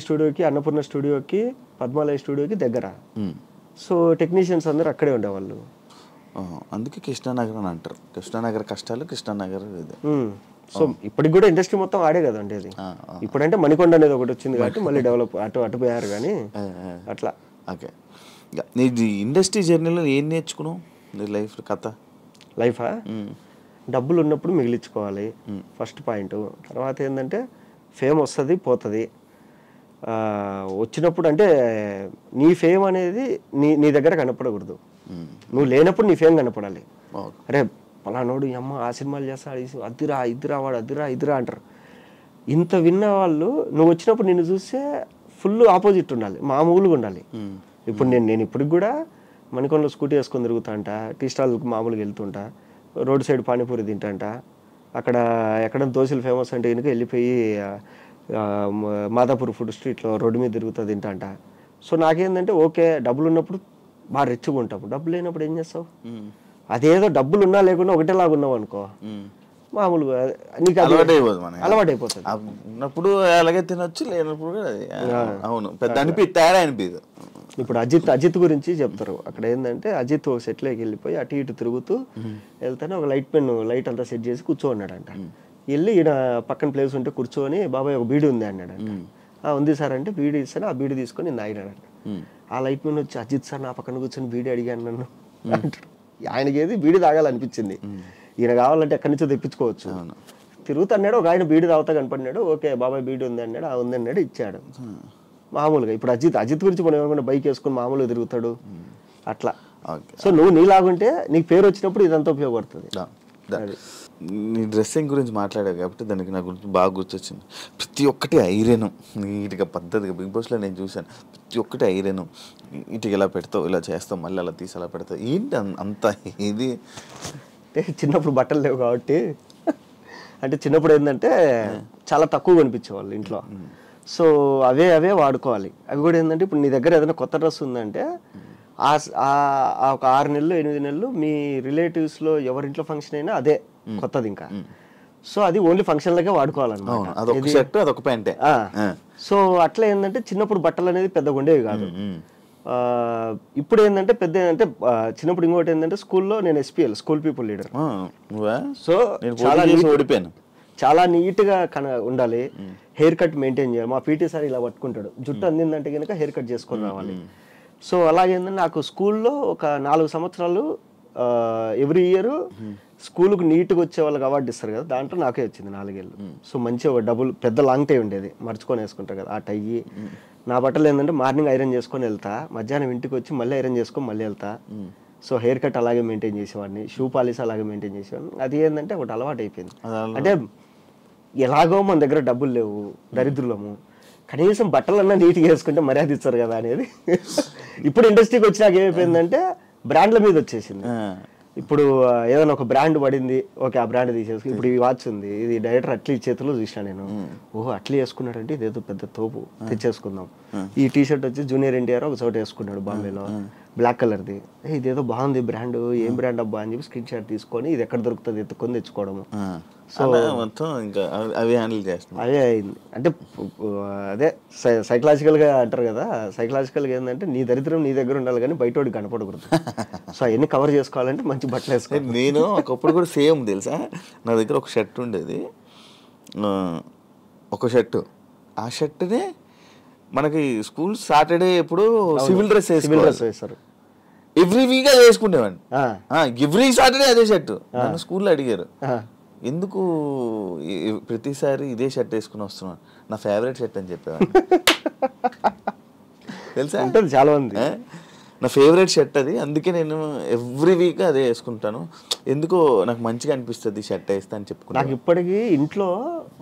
స్టూడియోకి, అన్నపూర్ణ స్టూడియోకి, పద్మాలయ స్టూడియోకి దగ్గర. సో టెక్నీషియన్స్ అందరూ అక్కడే ఉండేవాళ్ళు. అందుకే కృష్ణానగర్ అని అంటారు. కృష్ణానగర్ కష్టాలు, కృష్ణానగర్ ఇది. సో ఇప్పటికి కూడా ఇండస్ట్రీ మొత్తం ఆడే కదండి అది. ఇప్పుడంటే మణికొండ అనేది ఒకటి వచ్చింది కాబట్టి మళ్ళీ డెవలప్ అటు పోయారు కానీ అట్లా. ఓకే, నీ ఇండస్ట్రీ జర్నీలో ఏం నేర్చుకున్నావు నీ లైఫ్ కథ? లైఫా? డబ్బులు ఉన్నప్పుడు మిగిలించుకోవాలి ఫస్ట్ పాయింట్. తర్వాత ఏంటంటే ఫేమ్ వస్తుంది పోతుంది. వచ్చినప్పుడు అంటే నీ ఫేమ్ అనేది నీ దగ్గర కనపడకూడదు. నువ్వు లేనప్పుడు నీ ఫేమ్ కనపడాలి. అరే పలానోడు అమ్మ ఆ సినిమాలు చేస్తాడు, అదిరా ఇదిరా వాడు ఇదిరా అంటారు. ఇంత విన్న వాళ్ళు నువ్వు వచ్చినప్పుడు నిన్ను చూస్తే ఫుల్ ఆపోజిట్ ఉండాలి, మామూలుగా ఉండాలి. ఇప్పుడు నేను ఇప్పటికి కూడా మణికొండలో స్కూటీ వేసుకొని తిరుగుతాంట, టీ స్టాల్కి మామూలుగా వెళ్తుంటా, రోడ్ సైడ్ పానీపూరి తింటాంట. అక్కడ ఎక్కడ దోశలు ఫేమస్ అంటే కనుక వెళ్ళిపోయి మాదాపూర్ ఫుడ్ స్ట్రీట్లో రోడ్డు మీద తిరుగుతా తింటాంట. సో నాకేంటంటే ఓకే డబ్బులు ఉన్నప్పుడు బాగా రిచ్గా ఉంటాము, డబ్బులు లేనప్పుడు ఏం చేస్తావు? అదేదో డబ్బులు ఉన్నా లేకుండా ఒకటేలాగా ఉన్నావు అనుకో, మామూలుగా నీకు అలవాటు అయిపోతుంది. ఉన్నప్పుడు అలాగే తినొచ్చు, లేనప్పుడు అవును పెద్ద తేడా అనిపిదు. ఇప్పుడు అజిత్ గురించి చెప్తారు. అక్కడ ఏంటంటే అజిత్ ఒక సెట్లోకి వెళ్ళిపోయి అటు ఇటు తిరుగుతూ వెళ్తానే ఒక లైట్ అంతా సెట్ చేసి కూర్చోన్నాడంట. వెళ్ళి ఈయన పక్కన ప్లేస్ ఉంటే కూర్చొని బాబాయ్ ఒక బీడి ఉంది అన్నాడంట. ఉంది సార్ అంటే బీడి ఇస్తాను, ఆ బీడి తీసుకొని నేను తాగినాడంట. ఆ లైట్ మీద వచ్చి అజిత్ సార్ నా పక్కన కూర్చొని బీడి అడిగాను నన్ను అంటాడు. ఆయనకి ఏది బీడి తాగాలనిపించింది, ఈయన కావాలంటే ఎక్కడి నుంచో తెప్పించుకోవచ్చు. తిరుగుతున్నాడు, ఒక ఆయన బీడి తాగుతా కనపడినాడు, ఓకే బాబాయ్ బీడి ఉంది అన్నాడు, ఆ ఉంది అన్నాడు, ఇచ్చాడు. మామూలుగా ఇప్పుడు అజిత్ గురించి మనం ఏమనుకుంటే బైక్ వేసుకొని మామూలుగా తిరుగుతాడు అట్లా. సో నువ్వు నీలాగుంటే నీకు పేరు వచ్చినప్పుడు ఇదంతా ఉపయోగపడుతుంది. నీ డ్రెస్సింగ్ గురించి మాట్లాడావు కాబట్టి దానికి నా గురించి బాగా గుర్తొచ్చింది. ప్రతి ఒక్కటి ఐరన్ నీట్గా పద్ధతిగా బిగ్ బాస్లో నేను చూశాను. ప్రతి ఒక్కటి ఐరన్ ఇటుకి ఇలా పెడతావు, ఇలా చేస్తావు, మళ్ళీ అలా తీసి అలా పెడతావు. ఏంటి అంత ఇది? చిన్నప్పుడు బట్టలు లేవు కాబట్టి, అంటే చిన్నప్పుడు ఏంటంటే చాలా తక్కువ కనిపించేవాళ్ళు ఇంట్లో. సో అవే వాడుకోవాలి. అవి కూడా ఏంటంటే ఇప్పుడు నీ దగ్గర ఏదైనా కొత్త డ్రెస్ ఉందంటే ఒక 6 నెలలు 8 నెలలు మీ రిలేటివ్స్లో ఎవరింట్లో ఫంక్షన్ అయినా అదే కొత్తది ఇంకా. సో అది ఓన్లీ ఫంక్షన్లకే వాడుకోవాలన్నమాట. సో అట్లా ఏంటంటే చిన్నప్పుడు బట్టలు అనేది పెద్దగా ఉండేవి కాదు. ఇప్పుడు ఏంటంటే పెద్ద ఏంటంటే చిన్నప్పుడు ఇంకోటి ఏంటంటే స్కూల్లో నేను SPL school people leader. So చాలా నీట్గా ఉండాలి, హెయిర్ కట్ మెయింటైన్ చేయాలి. మా PT సార్ ఇలా పట్టుకుంటాడు, జుట్టు అందిందంటే కనుక హెయిర్ కట్ చేసుకొని రావాలి. సో అలాగేంటంటే నాకు స్కూల్లో ఒక 4 సంవత్సరాలు ఎవ్రీ ఇయర్ స్కూల్కి నీట్గా వచ్చే వాళ్ళకి అవార్డు ఇస్తారు కదా, దాంట్లో నాకే వచ్చింది 4 ఏళ్ళు. సో మంచిగా ఒక డబుల్ పెద్ద లాంగ్ టై ఉండేది, మర్చుకొని వేసుకుంటారు కదా ఆ టై. నా బట్టలు ఏంటంటే మార్నింగ్ ఐరన్ చేసుకొని వెళ్తా, మధ్యాహ్నం ఇంటికి వచ్చి మళ్ళీ ఐరన్ చేసుకొని మళ్ళీ వెళ్తా. సో హెయిర్ కట్ అలాగే మెయింటైన్ చేసేవాడిని, షూ పాలిష్ అలాగే మెయింటైన్ చేసేవాడిని. అది ఏంటంటే ఒకటి అలవాటు అయిపోయింది. అంటే ఎలాగో మన దగ్గర డబ్బులు లేవు, దరిద్రులము, కనీసం బట్టలన్నా నీట్గా వేసుకుంటే మర్యాద ఇస్తారు కదా అనేది. ఇప్పుడు ఇండస్ట్రీకి వచ్చినాక ఏమైపోయిందంటే బ్రాండ్ల మీద వచ్చేసింది. ఇప్పుడు ఏదైనా ఒక బ్రాండ్ పడింది, ఓకే ఆ బ్రాండ్ తీసేసుకుని, ఇప్పుడు ఈ వాచ్ ఉంది, ఇది డైరెక్టర్ అట్లీ చేతిలో చూసినా నేను, ఓహో అట్లీ వేసుకున్నాడంటే ఇదేదో పెద్ద తోపు, తెచ్చేసుకుందాం. ఈ టీషర్ట్ వచ్చి జూనియర్ ఎన్టీఆర్ ఒక చోట వేసుకున్నాడు బాంబేలో, బ్లాక్ కలర్ది, ఇదేదో బాగుంది బ్రాండ్, ఏం బ్రాండ్ అబ్బా అని చెప్పి స్క్రీన్ షాట్ తీసుకొని ఇది ఎక్కడ దొరుకుతుంది ఎత్తుకొని తెచ్చుకోవడము. సో మొత్తం ఇంకా అవి హ్యాండిల్ చేస్తాం. అదే అయింది. అంటే అదే సైకలాజికల్గా అంటారు కదా, సైకలాజికల్గా ఏంటంటే నీ దరిద్రం నీ దగ్గర ఉండాలి కానీ బయటోడికి కనపడకూడదు. సో అవన్నీ కవర్ చేసుకోవాలంటే మంచి బట్టలు వేసుకోవాలి. నేను ఒకప్పుడు కూడా సేమ్ తెలుసా, నా దగ్గర ఒక షర్ట్ ఉండేది, ఒక షర్టు, ఆ షర్ట్నే మనకి స్కూల్ సాటర్డే ఎప్పుడు సివిల్ డ్రెస్ వేస్తారు, ఎవ్రీ వీక్ అది వేసుకునేవాడిని. ఎవ్రీ సాటర్డే అదే షర్టు. నన్ను స్కూల్లో అడిగారు ఎందుకు ప్రతిసారి ఇదే షర్ట్ వేసుకుని వస్తున్నాను, నా ఫేవరెట్ షర్ట్ అని చెప్పేవాడిని. తెలుసా, ఉంటుంది చాలా మంది, నా ఫేవరెట్ షర్ట్ అది, అందుకే నేను ఎవ్రీ వీక్ అదే వేసుకుంటాను, ఎందుకో నాకు మంచిగా అనిపిస్తుంది షర్ట్ వేస్తా అని చెప్పుకున్నాను. నాకు ఇప్పటికీ ఇంట్లో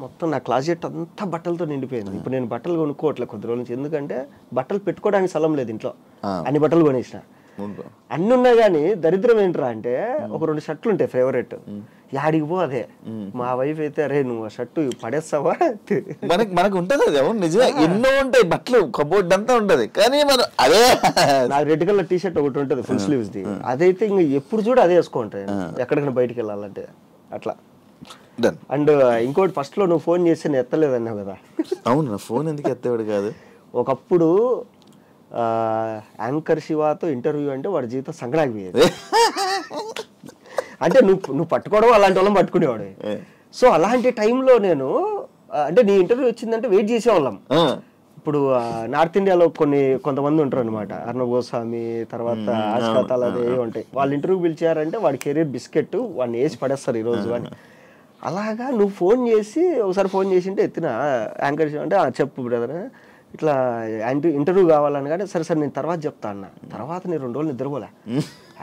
మొత్తం నా క్లాజెట్ అంతా బట్టలతో నిండిపోయింది. ఇప్పుడు నేను బట్టలు కొనుక్కోవట్లేదు కొద్ది రోజుల నుంచి, ఎందుకంటే బట్టలు పెట్టుకోవడానికి స్థలం లేదు ఇంట్లో, అన్ని బట్టలు కొనేసిన. అన్ని ఉన్నా కానీ దరిద్రం ఏంట్రా అంటే ఒక 2 షర్ట్లు ఉంటాయి ఫేవరెట్, యాడికి పో అదే. మా వైఫ్ అయితే అరే నువ్వు ఆ షర్టు పడేస్తావా, మనకు ఉంటుంది అది, అవును నిజమే, ఎన్నో ఉంటాయి బట్టలు, కబోర్డ్ అంతా ఉంటది, కానీ మనం అదే. నాకు రెడ్ కలర్ టీ షర్ట్ ఒకటి ఉంటుంది ఫుల్ స్లీవ్స్ ది, అదైతే ఇంకా ఎప్పుడు చూడ అదే వేసుకుంటాయి ఎక్కడికైనా బయటికి వెళ్ళాలంటే అట్లా. అండ్ ఇంకోటి ఫస్ట్ లో నువ్వు ఫోన్ చేస్తే నేను ఎత్తలేదన్నావు కదా. అవును, నా ఫోన్ ఎందుకు ఎత్తేవాడు కాదు. ఒకప్పుడు యాంకర్ శివాతో ఇంటర్వ్యూ అంటే వాడి జీవితం సంక్రాంతి పోయేది. అంటే నువ్వు పట్టుకోవడం అలాంటి వాళ్ళని పట్టుకునేవాడు. సో అలాంటి టైంలో నేను అంటే నీ ఇంటర్వ్యూ వచ్చిందంటే వెయిట్ చేసేవాళ్ళం. ఇప్పుడు నార్త్ ఇండియాలో కొంతమంది ఉంటారు అనమాట, అర్ణబ్ గోస్వామి, తర్వాత ఆస్కాతాలు అదే ఉంటాయి. వాళ్ళు ఇంటర్వ్యూ పిలిచారంటే వాడి కెరీర్ బిస్కెట్, వాడిని వేసి పడేస్తారు ఈరోజు అని. అలాగా నువ్వు ఒకసారి ఫోన్ చేసింటే ఎత్తిన యాంకర్ అంటే చెప్పు బ్రదర్ ఇట్లా ఇంటర్వ్యూ కావాలని. కానీ సరే నేను తర్వాత చెప్తా అన్న. తర్వాత నేను 2 రోజులు నిద్రపోలే.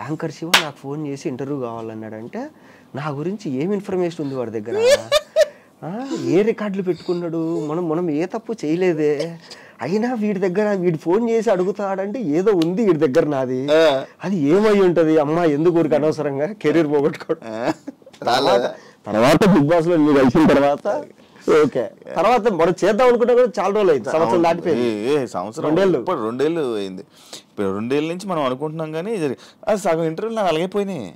యాంకర్ శివ నాకు ఫోన్ చేసి ఇంటర్వ్యూ కావాలన్నాడంటే నా గురించి ఏం ఇన్ఫర్మేషన్ ఉంది వాడి దగ్గర, ఏ రికార్డులు పెట్టుకున్నాడు, మనం ఏ తప్పు చేయలేదే, అయినా వీడి ఫోన్ చేసి అడుగుతాడంటే ఏదో ఉంది వీడి దగ్గర నాది, అది ఏమై ఉంటది అమ్మా, ఎందుకు ఊరికి అనవసరంగా కెరీర్ పోగొట్టుకోవడం. తర్వాత బిగ్ బాస్ లో నువ్వు కలిసిన తర్వాత ఓకే, తర్వాత మనం చేద్దాం అనుకుంటా కూడా చాలా రోజులు అయింది, సంవత్సరం దాటిపోయింది. సంవత్సరం 2 ఏళ్ళు అయింది. ఇప్పుడు 2 ఏళ్ళ నుంచి మనం అనుకుంటున్నాం కానీ సగం ఇంటర్వ్యూలు నాకు అలాగే పోయినాయి.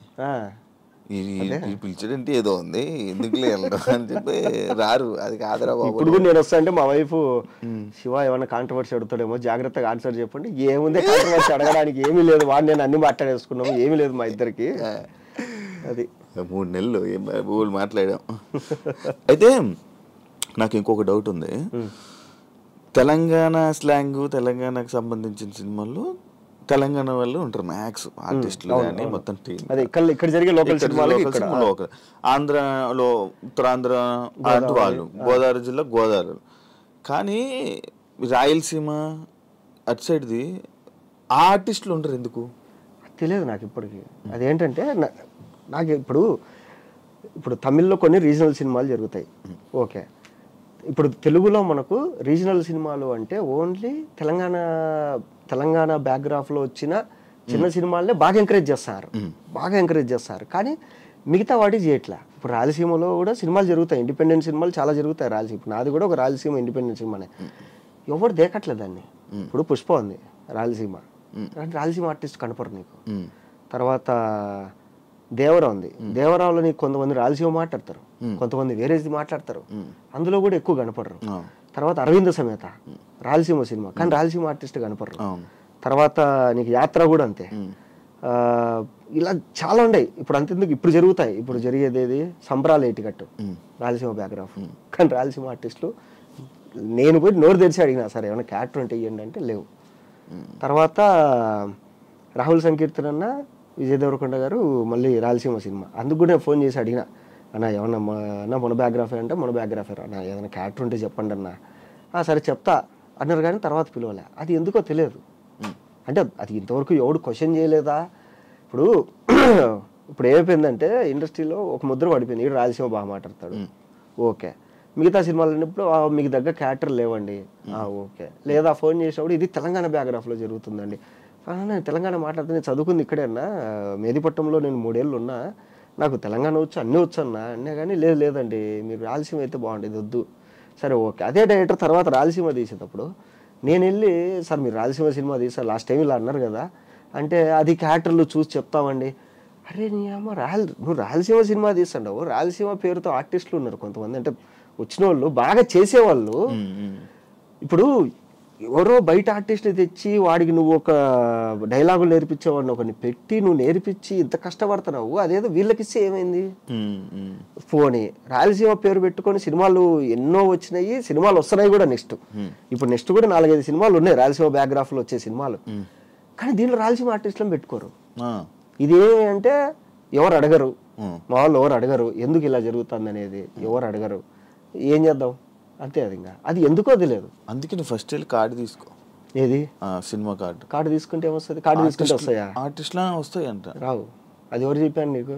పిలిచాడంటే ఏదో ఉంది, ఎందుకు లేదు అని చెప్పి రారు. అది కాదురా బాబు. ఇప్పుడు కూడా నేను వస్తా అంటే మా వైఫ్ శివ ఏమన్నా కాంట్రవర్సీ అడుగుతాడేమో, జాగ్రత్తగా ఆన్సర్ చెప్పండి. ఏముంది కాంట్రవర్సీ అడగడానికి, ఏమీ లేదు, వాడు నేను అన్ని మాట్లాడేసుకున్నాము, ఏమీ లేదు మా ఇద్దరికి. అది 3 నెలలు మాట్లాడాం. అయితే నాకు ఇంకొక డౌట్ ఉంది. తెలంగాణ స్లాంగ్, తెలంగాణకు సంబంధించిన సినిమాల్లో తెలంగాణ వాళ్ళు ఉంటారు మ్యాక్స్ ఆర్టిస్టులు కానీ మొత్తం టీం. ఇక్కడ జరిగే లోకల్ సినిమాలు ఆంధ్రలో ఉత్తరాంధ్ర వాళ్ళు, గోదావరి జిల్లా గోదావరి. కానీ రాయలసీమ అటు సైడ్ది ఆ ఆర్టిస్టులు ఉంటారు ఎందుకు తెలియదు నాకు ఇప్పటికి. అదేంటంటే నాకు ఇప్పుడు తమిళ్లో కొన్ని రీజనల్ సినిమాలు జరుగుతాయి. ఓకే, ఇప్పుడు తెలుగులో మనకు రీజనల్ సినిమాలు అంటే ఓన్లీ తెలంగాణ బ్యాక్గ్రాఫ్లో వచ్చిన చిన్న సినిమాలనే బాగా ఎంకరేజ్ చేస్తారు. కానీ మిగతా వాటి చేయట్లా. ఇప్పుడు రాయలసీమలో కూడా సినిమాలు జరుగుతాయి, ఇండిపెండెంట్ సినిమాలు చాలా జరుగుతాయి రాయలసీమ. ఇప్పుడు నాది కూడా ఒక రాయలసీమ ఇండిపెండెంట్ సినిమానే, ఎవరు దేకట్లేదు దాన్ని. ఇప్పుడు పుష్ప ఉంది రాయలసీమ, రాయలసీమ ఆర్టిస్ట్ కనపడరు నీకు. తర్వాత దేవరా ఉంది, దేవరాలో నీకు కొంతమంది రాయలసీమ మాట్లాడతారు, కొంతమంది వేరేది మాట్లాడతారు, అందులో కూడా ఎక్కువ కనపడరు. తర్వాత అరవింద సమేత రాయలసీమ సినిమా, కానీ రాయలసీమ ఆర్టిస్ట్ కనపడరు. తర్వాత నీకు యాత్ర కూడా అంతే. ఇలా చాలా ఉన్నాయి. ఇప్పుడు అంతెందుకు ఇప్పుడు జరుగుతాయి. ఇప్పుడు జరిగేది ఏది సంబరాలు ఏటికట్టు రాయలసీమ బ్యాక్గ్రాఫ్, కానీ రాయలసీమ ఆర్టిస్టులు నేను పోయి నోరు తెరిచి అడిగినా సరే ఏమైనా క్యారెక్టర్ అంటే ఇవ్వండి అంటే లేవు. తర్వాత రాహుల్ సంకీర్తన్ అన్న, విజయ్ దేవరకొండ గారు మళ్ళీ రాయలసీమ సినిమా, అందుకు కూడా ఫోన్ చేసి అడిగిన అన్న ఏమన్నా మన బయోగ్రఫీ అంటే మన బయోగ్రఫీ అన్న ఏదైనా క్యారెక్టర్ ఉంటే చెప్పండి అన్న. సరే చెప్తా అన్నారు, కానీ తర్వాత పిలవలే. అది ఎందుకో తెలియదు. అంటే అది ఇంతవరకు ఎవడు క్వశ్చన్ చేయలేదా? ఇప్పుడు ఏమైపోయిందంటే ఇండస్ట్రీలో ఒక ముద్ర పడిపోయింది, వీడు రాయలసీమ బాగా మాట్లాడతాడు, ఓకే. మిగతా సినిమాలు అన్నప్పుడు మీకు దగ్గర క్యారెక్టర్ లేవండి, ఓకే. లేదా ఫోన్ చేసినప్పుడు ఇది తెలంగాణ బయోగ్రఫీలో జరుగుతుందండి, నేను తెలంగాణ మాట్లాడితే నేను చదువుకుంది ఇక్కడే అన్నా, మేదిపట్నంలో నేను 3 ఏళ్ళు ఉన్నా, నాకు తెలంగాణ వచ్చు, అన్నీ వచ్చు అన్నా కానీ లేదండి మీరు రాయలసీమ అయితే బాగుండేది, వద్దు. సరే ఓకే. అదే డైరెక్టర్ తర్వాత రాయలసీమ తీసేటప్పుడు నేను వెళ్ళి సార్ మీరు రాయలసీమ సినిమా తీసారు లాస్ట్ టైం ఇలా అన్నారు కదా అంటే, అది క్యారెక్టర్లు చూసి చెప్తామండి. అరే నీ అమ్మ నువ్వు రాయలసీమ సినిమా తీస్తుండవు, రాయలసీమ పేరుతో ఆర్టిస్టులు ఉన్నారు కొంతమంది, అంటే వచ్చిన వాళ్ళు బాగా చేసేవాళ్ళు. ఇప్పుడు ఎవరో బయట ఆర్టిస్ట్ని తెచ్చి వాడికి నువ్వు ఒక డైలాగులు నేర్పించేవాడిని ఒకరిని పెట్టి నువ్వు నేర్పించి ఇంత కష్టపడుతున్నావు, అదేదో వీళ్ళకిస్తే ఏమైంది? పోనీ రాయలసీమ పేరు పెట్టుకొని సినిమాలు ఎన్నో వచ్చినాయి, సినిమాలు వస్తున్నాయి కూడా. నెక్స్ట్ కూడా 4-5 సినిమాలు ఉన్నాయి రాయలసీమ బ్యాక్గ్రాఫ్లో వచ్చే సినిమాలు, కానీ దీనిలో రాయలసీమ ఆర్టిస్టులను పెట్టుకోరు. ఇది అంటే ఎవరు అడగరు, మా వాళ్ళు ఎవరు అడగరు ఎందుకు ఇలా జరుగుతుంది అనేది, ఎవరు అడగరు, ఏం చేద్దాం అంతే. అది ఇంకా అది ఎందుకో తెలియదు. అందుకే నువ్వు ఫస్ట్ వెళ్ళి కార్డు తీసుకో. ఏది? సినిమా కార్డు తీసుకుంటే ఏమొస్తుంది? కార్డు తీసుకుంటే వస్తాయా? ఆర్టిస్ట్లా వస్తాయి అంట, రావు. అది ఎవరు చెప్పాను నీకు?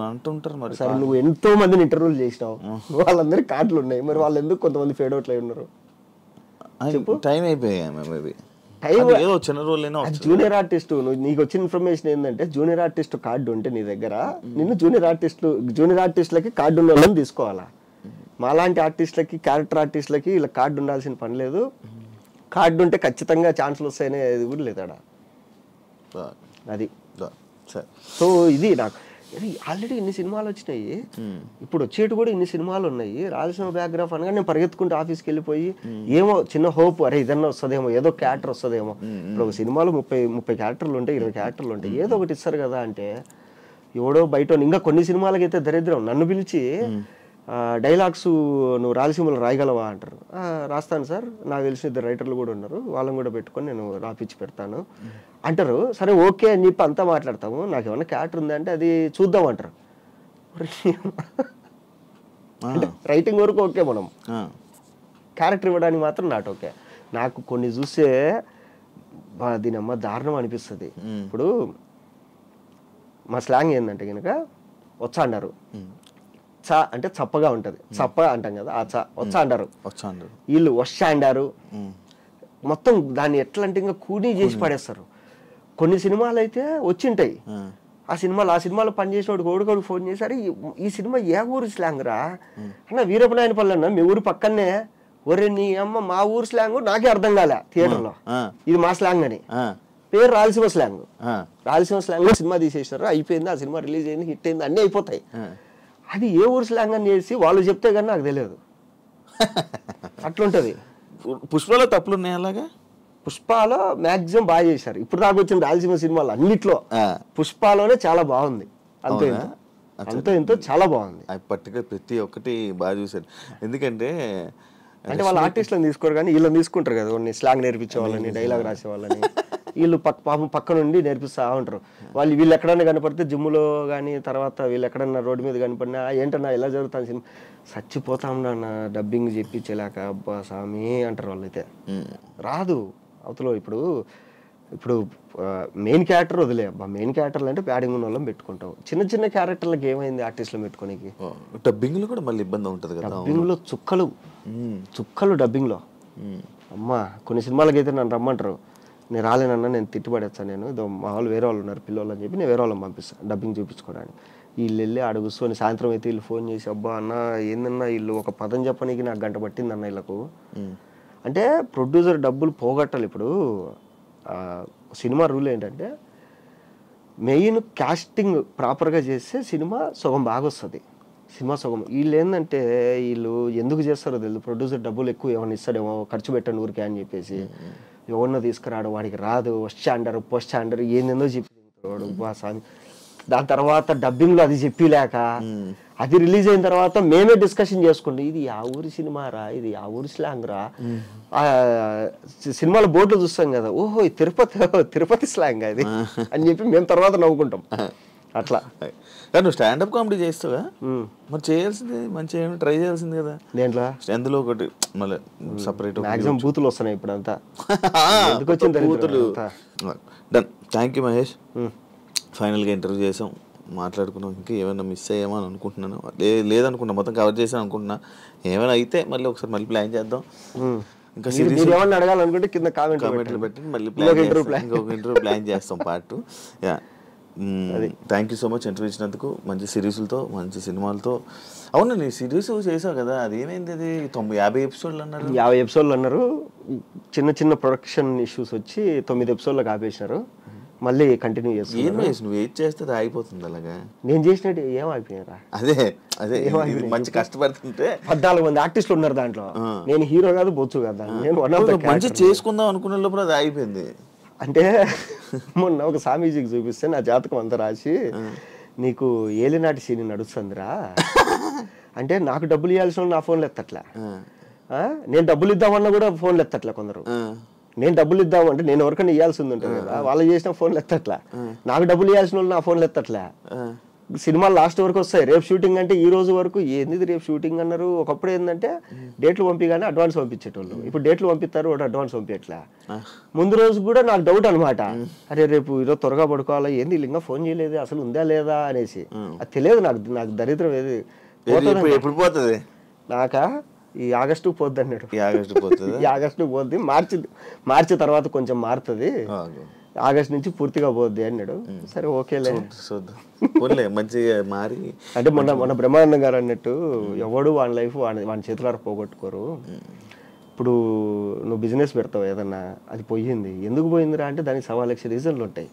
అంటుంటారు. మరి సరే నువ్వు ఎంతో మందిని ఇంటర్వ్యూలు చేసినావు, వాళ్ళందరికీ కార్డులు ఉన్నాయి, మరి వాళ్ళు ఎందుకు కొంతమంది ఫేడ్ అవుట్ అయి ఉన్నారు? చెప్పు. టైం అయిపోయాయి. జూనియర్ ఆర్టిస్ట్ నీకు వచ్చిన ఇన్ఫర్మేషన్ ఏంటంటే, జూనియర్ ఆర్టిస్ట్ కార్డు ఉంటే నీ దగ్గర, నిన్ను జూనియర్ ఆర్టిస్టులకి కార్డు ఉన్న వాళ్ళని తీసుకోవాలా. మాలాంటి ఆర్టిస్టులకి, క్యారెక్టర్ ఆర్టిస్టులకి ఇలా కార్డు ఉండాల్సిన పని లేదు. కార్డు ఉంటే ఖచ్చితంగా ఛాన్సులు వస్తాయనే కూడా లేదాడా. అది సో ఇది నాకు ఆల్రెడీ ఇన్ని సినిమాలు వచ్చినాయి, ఇప్పుడు వచ్చేటి కూడా ఇన్ని సినిమాలు ఉన్నాయి. రాయలసీమ బ్యాక్గ్రాఫ్ అనగా నేను పరిగెత్తుకుంటూ ఆఫీస్కి వెళ్ళిపోయి ఏమో చిన్న హోప్, అరే ఇదన్నా వస్తుందేమో, ఏదో క్యారెక్టర్ వస్తుందేమో. ఇప్పుడు ఒక సినిమాలో 30 క్యారెక్టర్లు ఉంటాయి, 20 క్యారెక్టర్లు ఉంటాయి, ఏదో ఒకటి ఇస్తారు కదా అంటే ఎవడో బయట ఇంకా కొన్ని సినిమాలకైతే దరిద్రం నన్ను పిలిచి డైలాగ్స్ నువ్వు రాయలసీమలో రాయగలవా అంటారు. రాస్తాను సార్, నాకు తెలిసిన 2 రైటర్లు కూడా ఉన్నారు, వాళ్ళని కూడా పెట్టుకొని నేను రాపిచ్చి పెడతాను అంటారు. సరే ఓకే అని చెప్పి అంతా మాట్లాడతాము. నాకు ఏమన్నా క్యారెక్టర్ ఉందంటే అది చూద్దాం అంటారు. రైటింగ్ వరకు ఓకే, మనం క్యారెక్టర్ ఇవ్వడానికి మాత్రం నాట్ ఓకే. నాకు కొన్ని చూస్తే దీని అమ్మ దారుణం అనిపిస్తుంది. ఇప్పుడు మా స్లాంగ్ ఏంటంటే కనుక వచ్చా అన్నారు, చ అంటే చప్పగా ఉంటుంది, చప్ప అంటాం కదా, ఆ చ వచ్చా అంటారు, వీళ్ళు వష అంటారు. మొత్తం దాన్ని ఎట్లా అంటే ఇంకా కూనీ చేసి పడేస్తారు. కొన్ని సినిమాలు అయితే వచ్చింటాయి, ఆ సినిమాలో పనిచేసిన వాడు ఫోన్ చేశారు, ఈ సినిమా ఏ ఊరు స్లాంగ్ రా అన్న, వీరపనాయనపల్లి అన్న, మీ ఊరు పక్కనే. ఒరే నీ అమ్మ, మా ఊరు స్లాంగ్ నాకే అర్థం కాలే థియేటర్లో, ఇది మా స్లాంగ్ అని. పేరు Rayalaseema slang. Rayalaseema slang cinema తీసేసినారు, అయిపోయింది, ఆ సినిమా రిలీజ్ అయింది, హిట్ అయింది, అన్నీ అయిపోతాయి. అది ఏ ఊరు స్లాంగ్ అని చేసి వాళ్ళు చెప్తే కానీ నాకు తెలియదు. అట్లుంటది. పుష్పలో తప్పులు ఉన్నాయి అలాగా? పుష్పలో మాక్సిమం బాగా చేశారు. ఇప్పుడు దాకా వచ్చిన రాయలసీమ సినిమాలు అన్నిట్లో పుష్పలోనే చాలా బాగుంది. అంతో ఎంతో చాలా బాగుంది. పర్టికులర్ ప్రతి ఒక్కటి బాగా చూశారు. ఎందుకంటే అంటే వాళ్ళ ఆర్టిస్టులను తీసుకోరు కానీ వీళ్ళని తీసుకుంటారు కదా, కొన్ని స్లాంగ్ నేర్పించే వాళ్ళని, డైలాగ్ రాసే వాళ్ళని. వీళ్ళు పాపం పక్క నుండి నేర్పిస్తూ ఉంటారు. వీళ్ళు ఎక్కడన్నా కనపడితే జిమ్ములో కానీ, తర్వాత వీళ్ళు ఎక్కడన్నా రోడ్డు మీద కనపడినా ఏంటన్నా ఇలా జరుగుతాను సినిమా, చచ్చిపోతాండన్న డబ్బింగ్ చెప్పించలేక అబ్బా స్వామి అంటారు వాళ్ళైతే. రాదు అవతలో. ఇప్పుడు మెయిన్ క్యారెక్టర్ వదిలే అబ్బా, మెయిన్ క్యారెక్టర్లు అంటే ప్యాడింగ్ ఉన్న వాళ్ళని పెట్టుకుంటాం. చిన్న చిన్న క్యారెక్టర్లకు ఏమైంది ఆర్టిస్టులు పెట్టుకోనికి? డబ్బింగ్లో కూడా మళ్ళీ ఇబ్బంది ఉంటుంది కదా. డబ్బింగ్లో చుక్కలు డబ్బింగ్లో అమ్మా. కొన్ని సినిమాలకి అయితే నన్ను రమ్మంటారు, నేను రాలేనన్నా, నేను తిట్టుబడేస్తాను, నేను ఇదో మా వాళ్ళు వేరే వాళ్ళు ఉన్నారు పిల్లలు అని చెప్పి నేను వేరే వాళ్ళని పంపిస్తాను డబ్బింగ్ చూపించుకోవడానికి. వీళ్ళు వెళ్ళి ఆడ కూర్చొని సాయంత్రం అయితే వీళ్ళు ఫోన్ చేసి, అబ్బా అన్న ఏందన్నా వీళ్ళు ఒక పదం చెప్పడానికి నాకు గంట పట్టింది అన్న వీళ్ళకు. అంటే ప్రొడ్యూసర్ డబ్బులు పోగొట్టాలి. ఇప్పుడు సినిమా రూల్ ఏంటంటే మెయిన్ కాస్టింగ్ ప్రాపర్గా చేస్తే సినిమా సగం బాగా వస్తుంది. సినిమా సగం వీళ్ళు ఏంటంటే వీళ్ళు ఎందుకు చేస్తారో తెలియదు. ప్రొడ్యూసర్ డబ్బులు ఎక్కువ ఏమైనా ఇస్తాడేమో, ఖర్చు పెట్టండి ఊరికే అని చెప్పేసి ఎవరినో తీసుకురాడు, వాడికి రాదు, వచ్చా అంటారు, పోస్ట్ అంటారు, ఏందేందో చెప్పి దాని తర్వాత డబ్బింగ్లో అది చెప్పిలేక అది రిలీజ్ అయిన తర్వాత మేమే డిస్కషన్ చేసుకుంటాం, ఇది ఆ ఊరి సినిమా రా, ఇది ఆ ఊరి స్లాంగ్ రా. సినిమాల బోర్డులో చూస్తాం కదా, ఓహో తిరుపతి స్లాంగ్ అది అని చెప్పి మేము తర్వాత నవ్వుకుంటాం. అట్లా నువ్వు స్టాండప్ కామెడీ చేస్తావా? మరి చేయాల్సింది, మంచిగా ట్రై చేయాల్సింది కదా. దేంట్లో? అందులో ఒకటి మళ్ళీ సపరేట్ మాక్సిమం బూతులు వస్తున్నాయి ఇప్పుడు అంతా. ఎందుకు వచ్చింది బూతులు? డన్. Thank you Mahesh. ఫైనల్గా ఇంటర్వ్యూ చేసాం, మాట్లాడుకున్నాం. ఇంకా ఏమైనా మిస్ అయ్యామో అని అనుకుంటున్నాను. లేదనుకున్నా, మొత్తం కవర్ చేసాను అనుకుంటున్నా. ఏమైనా అయితే మళ్ళీ ఒకసారి మళ్ళీ ప్లాన్ చేద్దాం. ఇంకా ఏమన్నా అడగాలనుకుంటే కింద కామెంట్లు పెట్టి మళ్ళీ ఇంకొక ఇంటర్వ్యూ ప్లాన్ చేస్తాం part. Yeah, thank you so much interview ఇచ్చినందుకు. మంచి సిరీస్లతో, మంచి సినిమాలతో. అవును, నీ సిరీస్ చేసావు కదా, అది ఏమైంది? అది 50 ఎపిసోడ్లు అన్నారు. 50 ఎపిసోడ్లు అన్నారు. చిన్న ప్రొడక్షన్ ఇష్యూస్ వచ్చి 9 ఎపిసోడ్లకు ఆపేసినారు. మళ్ళీ కంటిన్యూ చేస్తాను. నువ్వు ఏం చేస్తే అయిపోతుంది అలాగా. నేను చేసినట్టు ఏం అయిపోయారా? అదే మంచి కష్టపడుతుంటే 14 మంది ఆర్టిస్టులు ఉన్నారు దాంట్లో. నేను హీరో కాదు, బొచ్చు కదా, నేను మంచి చేసుకుందాం అనుకున్న లోపల అది అయిపోయింది. అంటే మొన్న ఒక స్వామీజీకి చూపిస్తే నా జాతకం అంతా రాసి, నీకు ఏలినాటి సీని నడుస్తుందిరా అంటే, నాకు డబ్బులు ఇవ్వాల్సిన నా ఫోన్లు ఎత్తట్లే, నేను డబ్బులు ఇద్దామన్నా కూడా ఫోన్లు ఎత్తట్లే కొందరు. నేను డబ్బులు ఇద్దామంటే నేను ఎవరికైనా ఇవ్వాల్సింది ఉంటుంది కదా, వాళ్ళు చేసిన ఫోన్లు ఎత్తట్లే. నాకు డబ్బులు ఇవ్వాల్సిన వాళ్ళు నా ఫోన్లు ఎత్తట్లే. సినిమాలు లాస్ట్ వరకు వస్తాయి, రేపు షూటింగ్ అంటే ఈ రోజు వరకు ఏంది రేపు షూటింగ్ అన్నారు. ఒకప్పుడు ఏంటంటే డేట్లు పంపిగానే అడ్వాన్స్ పంపించేటోళ్ళు, ఇప్పుడు డేట్లు పంపిస్తారు, ఒకటి అడ్వాన్స్ పంపించట్లే. ముందు రోజు కూడా నాకు డౌట్ అనమాట, అరే రేపు ఈరోజు త్వరగా పడుకోవాలా, ఏంది ఇంకా ఫోన్ చేయలేదు, అసలు ఉందా లేదా అనేసి. అది తెలియదు నాకు దరిద్రం ఏది ఎప్పుడు పోతుంది. నాకా ఈ ఆగస్టుకు పోద్ది అన్నాడు. ఈ ఆగస్టుకు పోద్ది, మార్చి తర్వాత కొంచెం మారుతుంది, ఆగస్ట్ నుంచి పూర్తిగా పోద్ది అన్నాడు. సరే ఓకేలే మంచిగా మారి. అంటే మొన్న బ్రహ్మానందం గారు అన్నట్టు, ఎవడు వాడి లైఫ్ వాడి చేతులారా పోగొట్టుకోరు. ఇప్పుడు నువ్వు బిజినెస్ పెడతావు ఏదన్నా, అది పోయింది, ఎందుకు పోయిందిరా అంటే దానికి 1,00,000 రీజన్లు ఉంటాయి.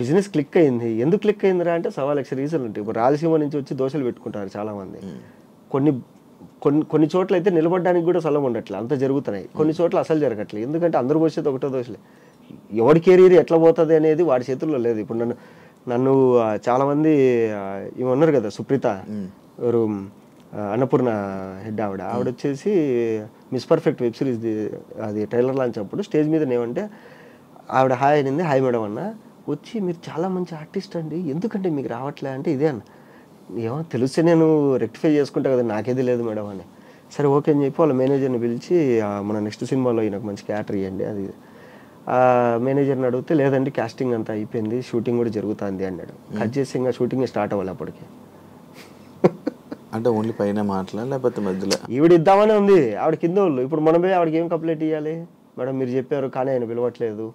బిజినెస్ క్లిక్ అయింది, ఎందుకు క్లిక్ అయిందిరా అంటే 1,00,000 రీజన్లు ఉంటాయి. ఇప్పుడు రాయలసీమ నుంచి వచ్చి దోశలు పెట్టుకుంటారు చాలామంది. కొన్ని చోట్ల అయితే నిలబడడానికి కూడా స్థలం ఉండట్లే, అంత జరుగుతున్నాయి. కొన్ని చోట్ల అసలు జరగట్లేదు, ఎందుకంటే అందరూ పోసేది ఒకటో దోశలే. ఎవరి కెరీర్ ఎట్లా పోతుంది అనేది వాడి చేతుల్లో లేదు. ఇప్పుడు నన్ను చాలామంది ఇవి ఉన్నారు కదా సుప్రీత ఎవరు అన్నపూర్ణ హెడ్ ఆవిడ వచ్చేసి మిస్ పర్ఫెక్ట్ వెబ్ సిరీస్ అది ట్రైలర్ లాంచ్ అప్పుడు స్టేజ్ మీద ఏమంటే ఆవిడ హాయ్ అనింది, హాయ్ మేడం అన్న, వచ్చి మీరు చాలా మంచి ఆర్టిస్ట్ అండి, ఎందుకంటే మీకు రావట్లే అంటే ఇదే అన్న, ఏమో తెలిస్తే నేను రెక్టిఫై చేసుకుంటా కదా, నాకేది లేదు మేడం అని. సరే ఓకే అని చెప్పి వాళ్ళ మేనేజర్ని పిలిచి మన నెక్స్ట్ సినిమాలో ఈయనకు మంచి క్యారెక్టర్ ఇవ్వండి అది. మేనేజర్ని అడిగితే లేదండి కాస్టింగ్ అంతా అయిపోయింది, షూటింగ్ కూడా జరుగుతుంది అన్నాడు. కట్ చేసి ఇంకా షూటింగ్ స్టార్ట్ అవ్వాలి అప్పటికి. అంటే ఓన్లీ పైన మాటలా లేకపోతే మధ్యలో? ఈవిడ ఇద్దామనే ఉంది, ఆవిడ కింద వాళ్ళు. ఇప్పుడు మనం పోయి ఆవిడకి ఏం కంప్లైంట్ ఇవ్వాలి, మేడం మీరు చెప్పారు కానీ ఆయన పిలవట్లేదు,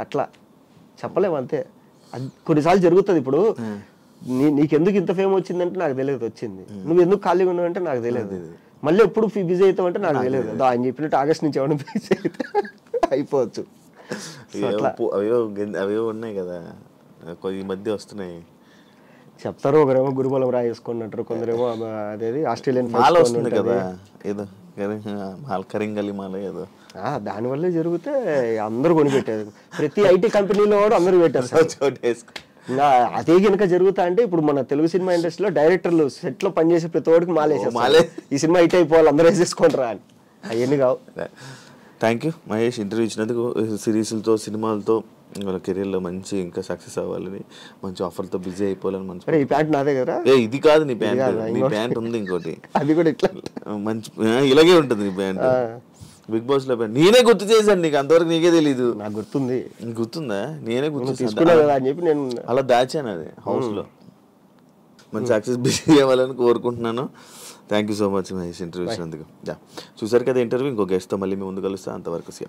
అట్లా చెప్పలేము అంతే. అది కొన్నిసార్లు జరుగుతుంది. ఇప్పుడు నీకెందుకు ఇంత ఫేమ్ వచ్చిందంటే నాకు తెలియదు వచ్చింది, నువ్వు ఎందుకు ఖాళీగా ఉన్నావు అంటే నాకు తెలియదు, మళ్ళీ ఎప్పుడు బిజీ అవుతావు అంటే నాకు తెలియదు. ఆయన చెప్పినట్టు ఆగస్ట్ నుంచి ఏమైనా బిజీ అయితే అయిపోవచ్చు. అవే ఉన్నాయి కదా ఈ మధ్య వస్తున్నాయి, చెప్తారు. ఒకరేమో గురుబలం రాయేసుకొని అంటారు, కొందరేమో అదేది ఆస్ట్రేలియన్ మాల వస్తుంది కదా ఏదో కరింగలి మాల ఏదో, దానివల్లే జరిగితే అందరూ కొనిపెట్టారు. ప్రతి ఐటీ కంపెనీలో కూడా అందరూ పెట్టారు. ఇంకా అదే కనుక జరుగుతా అంటే ఇప్పుడు మన తెలుగు సినిమా ఇండస్ట్రీలో డైరెక్టర్లు సెట్ లో పనిచేసే ప్రతి ఒక్కడికి మాలేసేస్తారు, ఈ సినిమా హిట్ అయిపోవాలి అందరూ వేసేసుకుంటారా అని. అవన్నీ కావు. థ్యాంక్ యూ మహేష్, ఇంటర్వ్యూ ఇచ్చినందుకు. సిరీస్లతో సినిమాలతో వాళ్ళ కెరీర్లో మంచి ఇంకా సక్సెస్ అవ్వాలని, మంచి ఆఫర్తో బిజీ అయిపోవాలని మంచి. ఈ ప్యాంట్ నాదే కదా? ఇది కాదు నీ ప్యాంట్, నీ ప్యాంట్ ఉంది ఇంకోటి, అది కూడా ఇట్లా మంచి ఇలాగే ఉంటుంది నీ ప్యాంట్. బిగ్ బాస్ లో ప్యాంట్ నేనే గుర్తు చేశాను నీకు, అంతవరకు నీకే తెలీదు. నాకు గుర్తుంది. గుర్తుందా? నేనే గుర్తు తీసుకున్నా కదా అని చెప్పి నేను అలా దాచాను అది హౌస్ లో. మంచి సక్సెస్ బిజీ అవ్వాలని కోరుకుంటున్నాను. Thank you so much Mahesh interview ఇచ్చినందుకు. చూసారు కదా ఇంటర్వ్యూ. ఇంకో గెస్ట్తో మళ్ళీ మీ ముందు కలుస్తా. అంతవరకు సీ.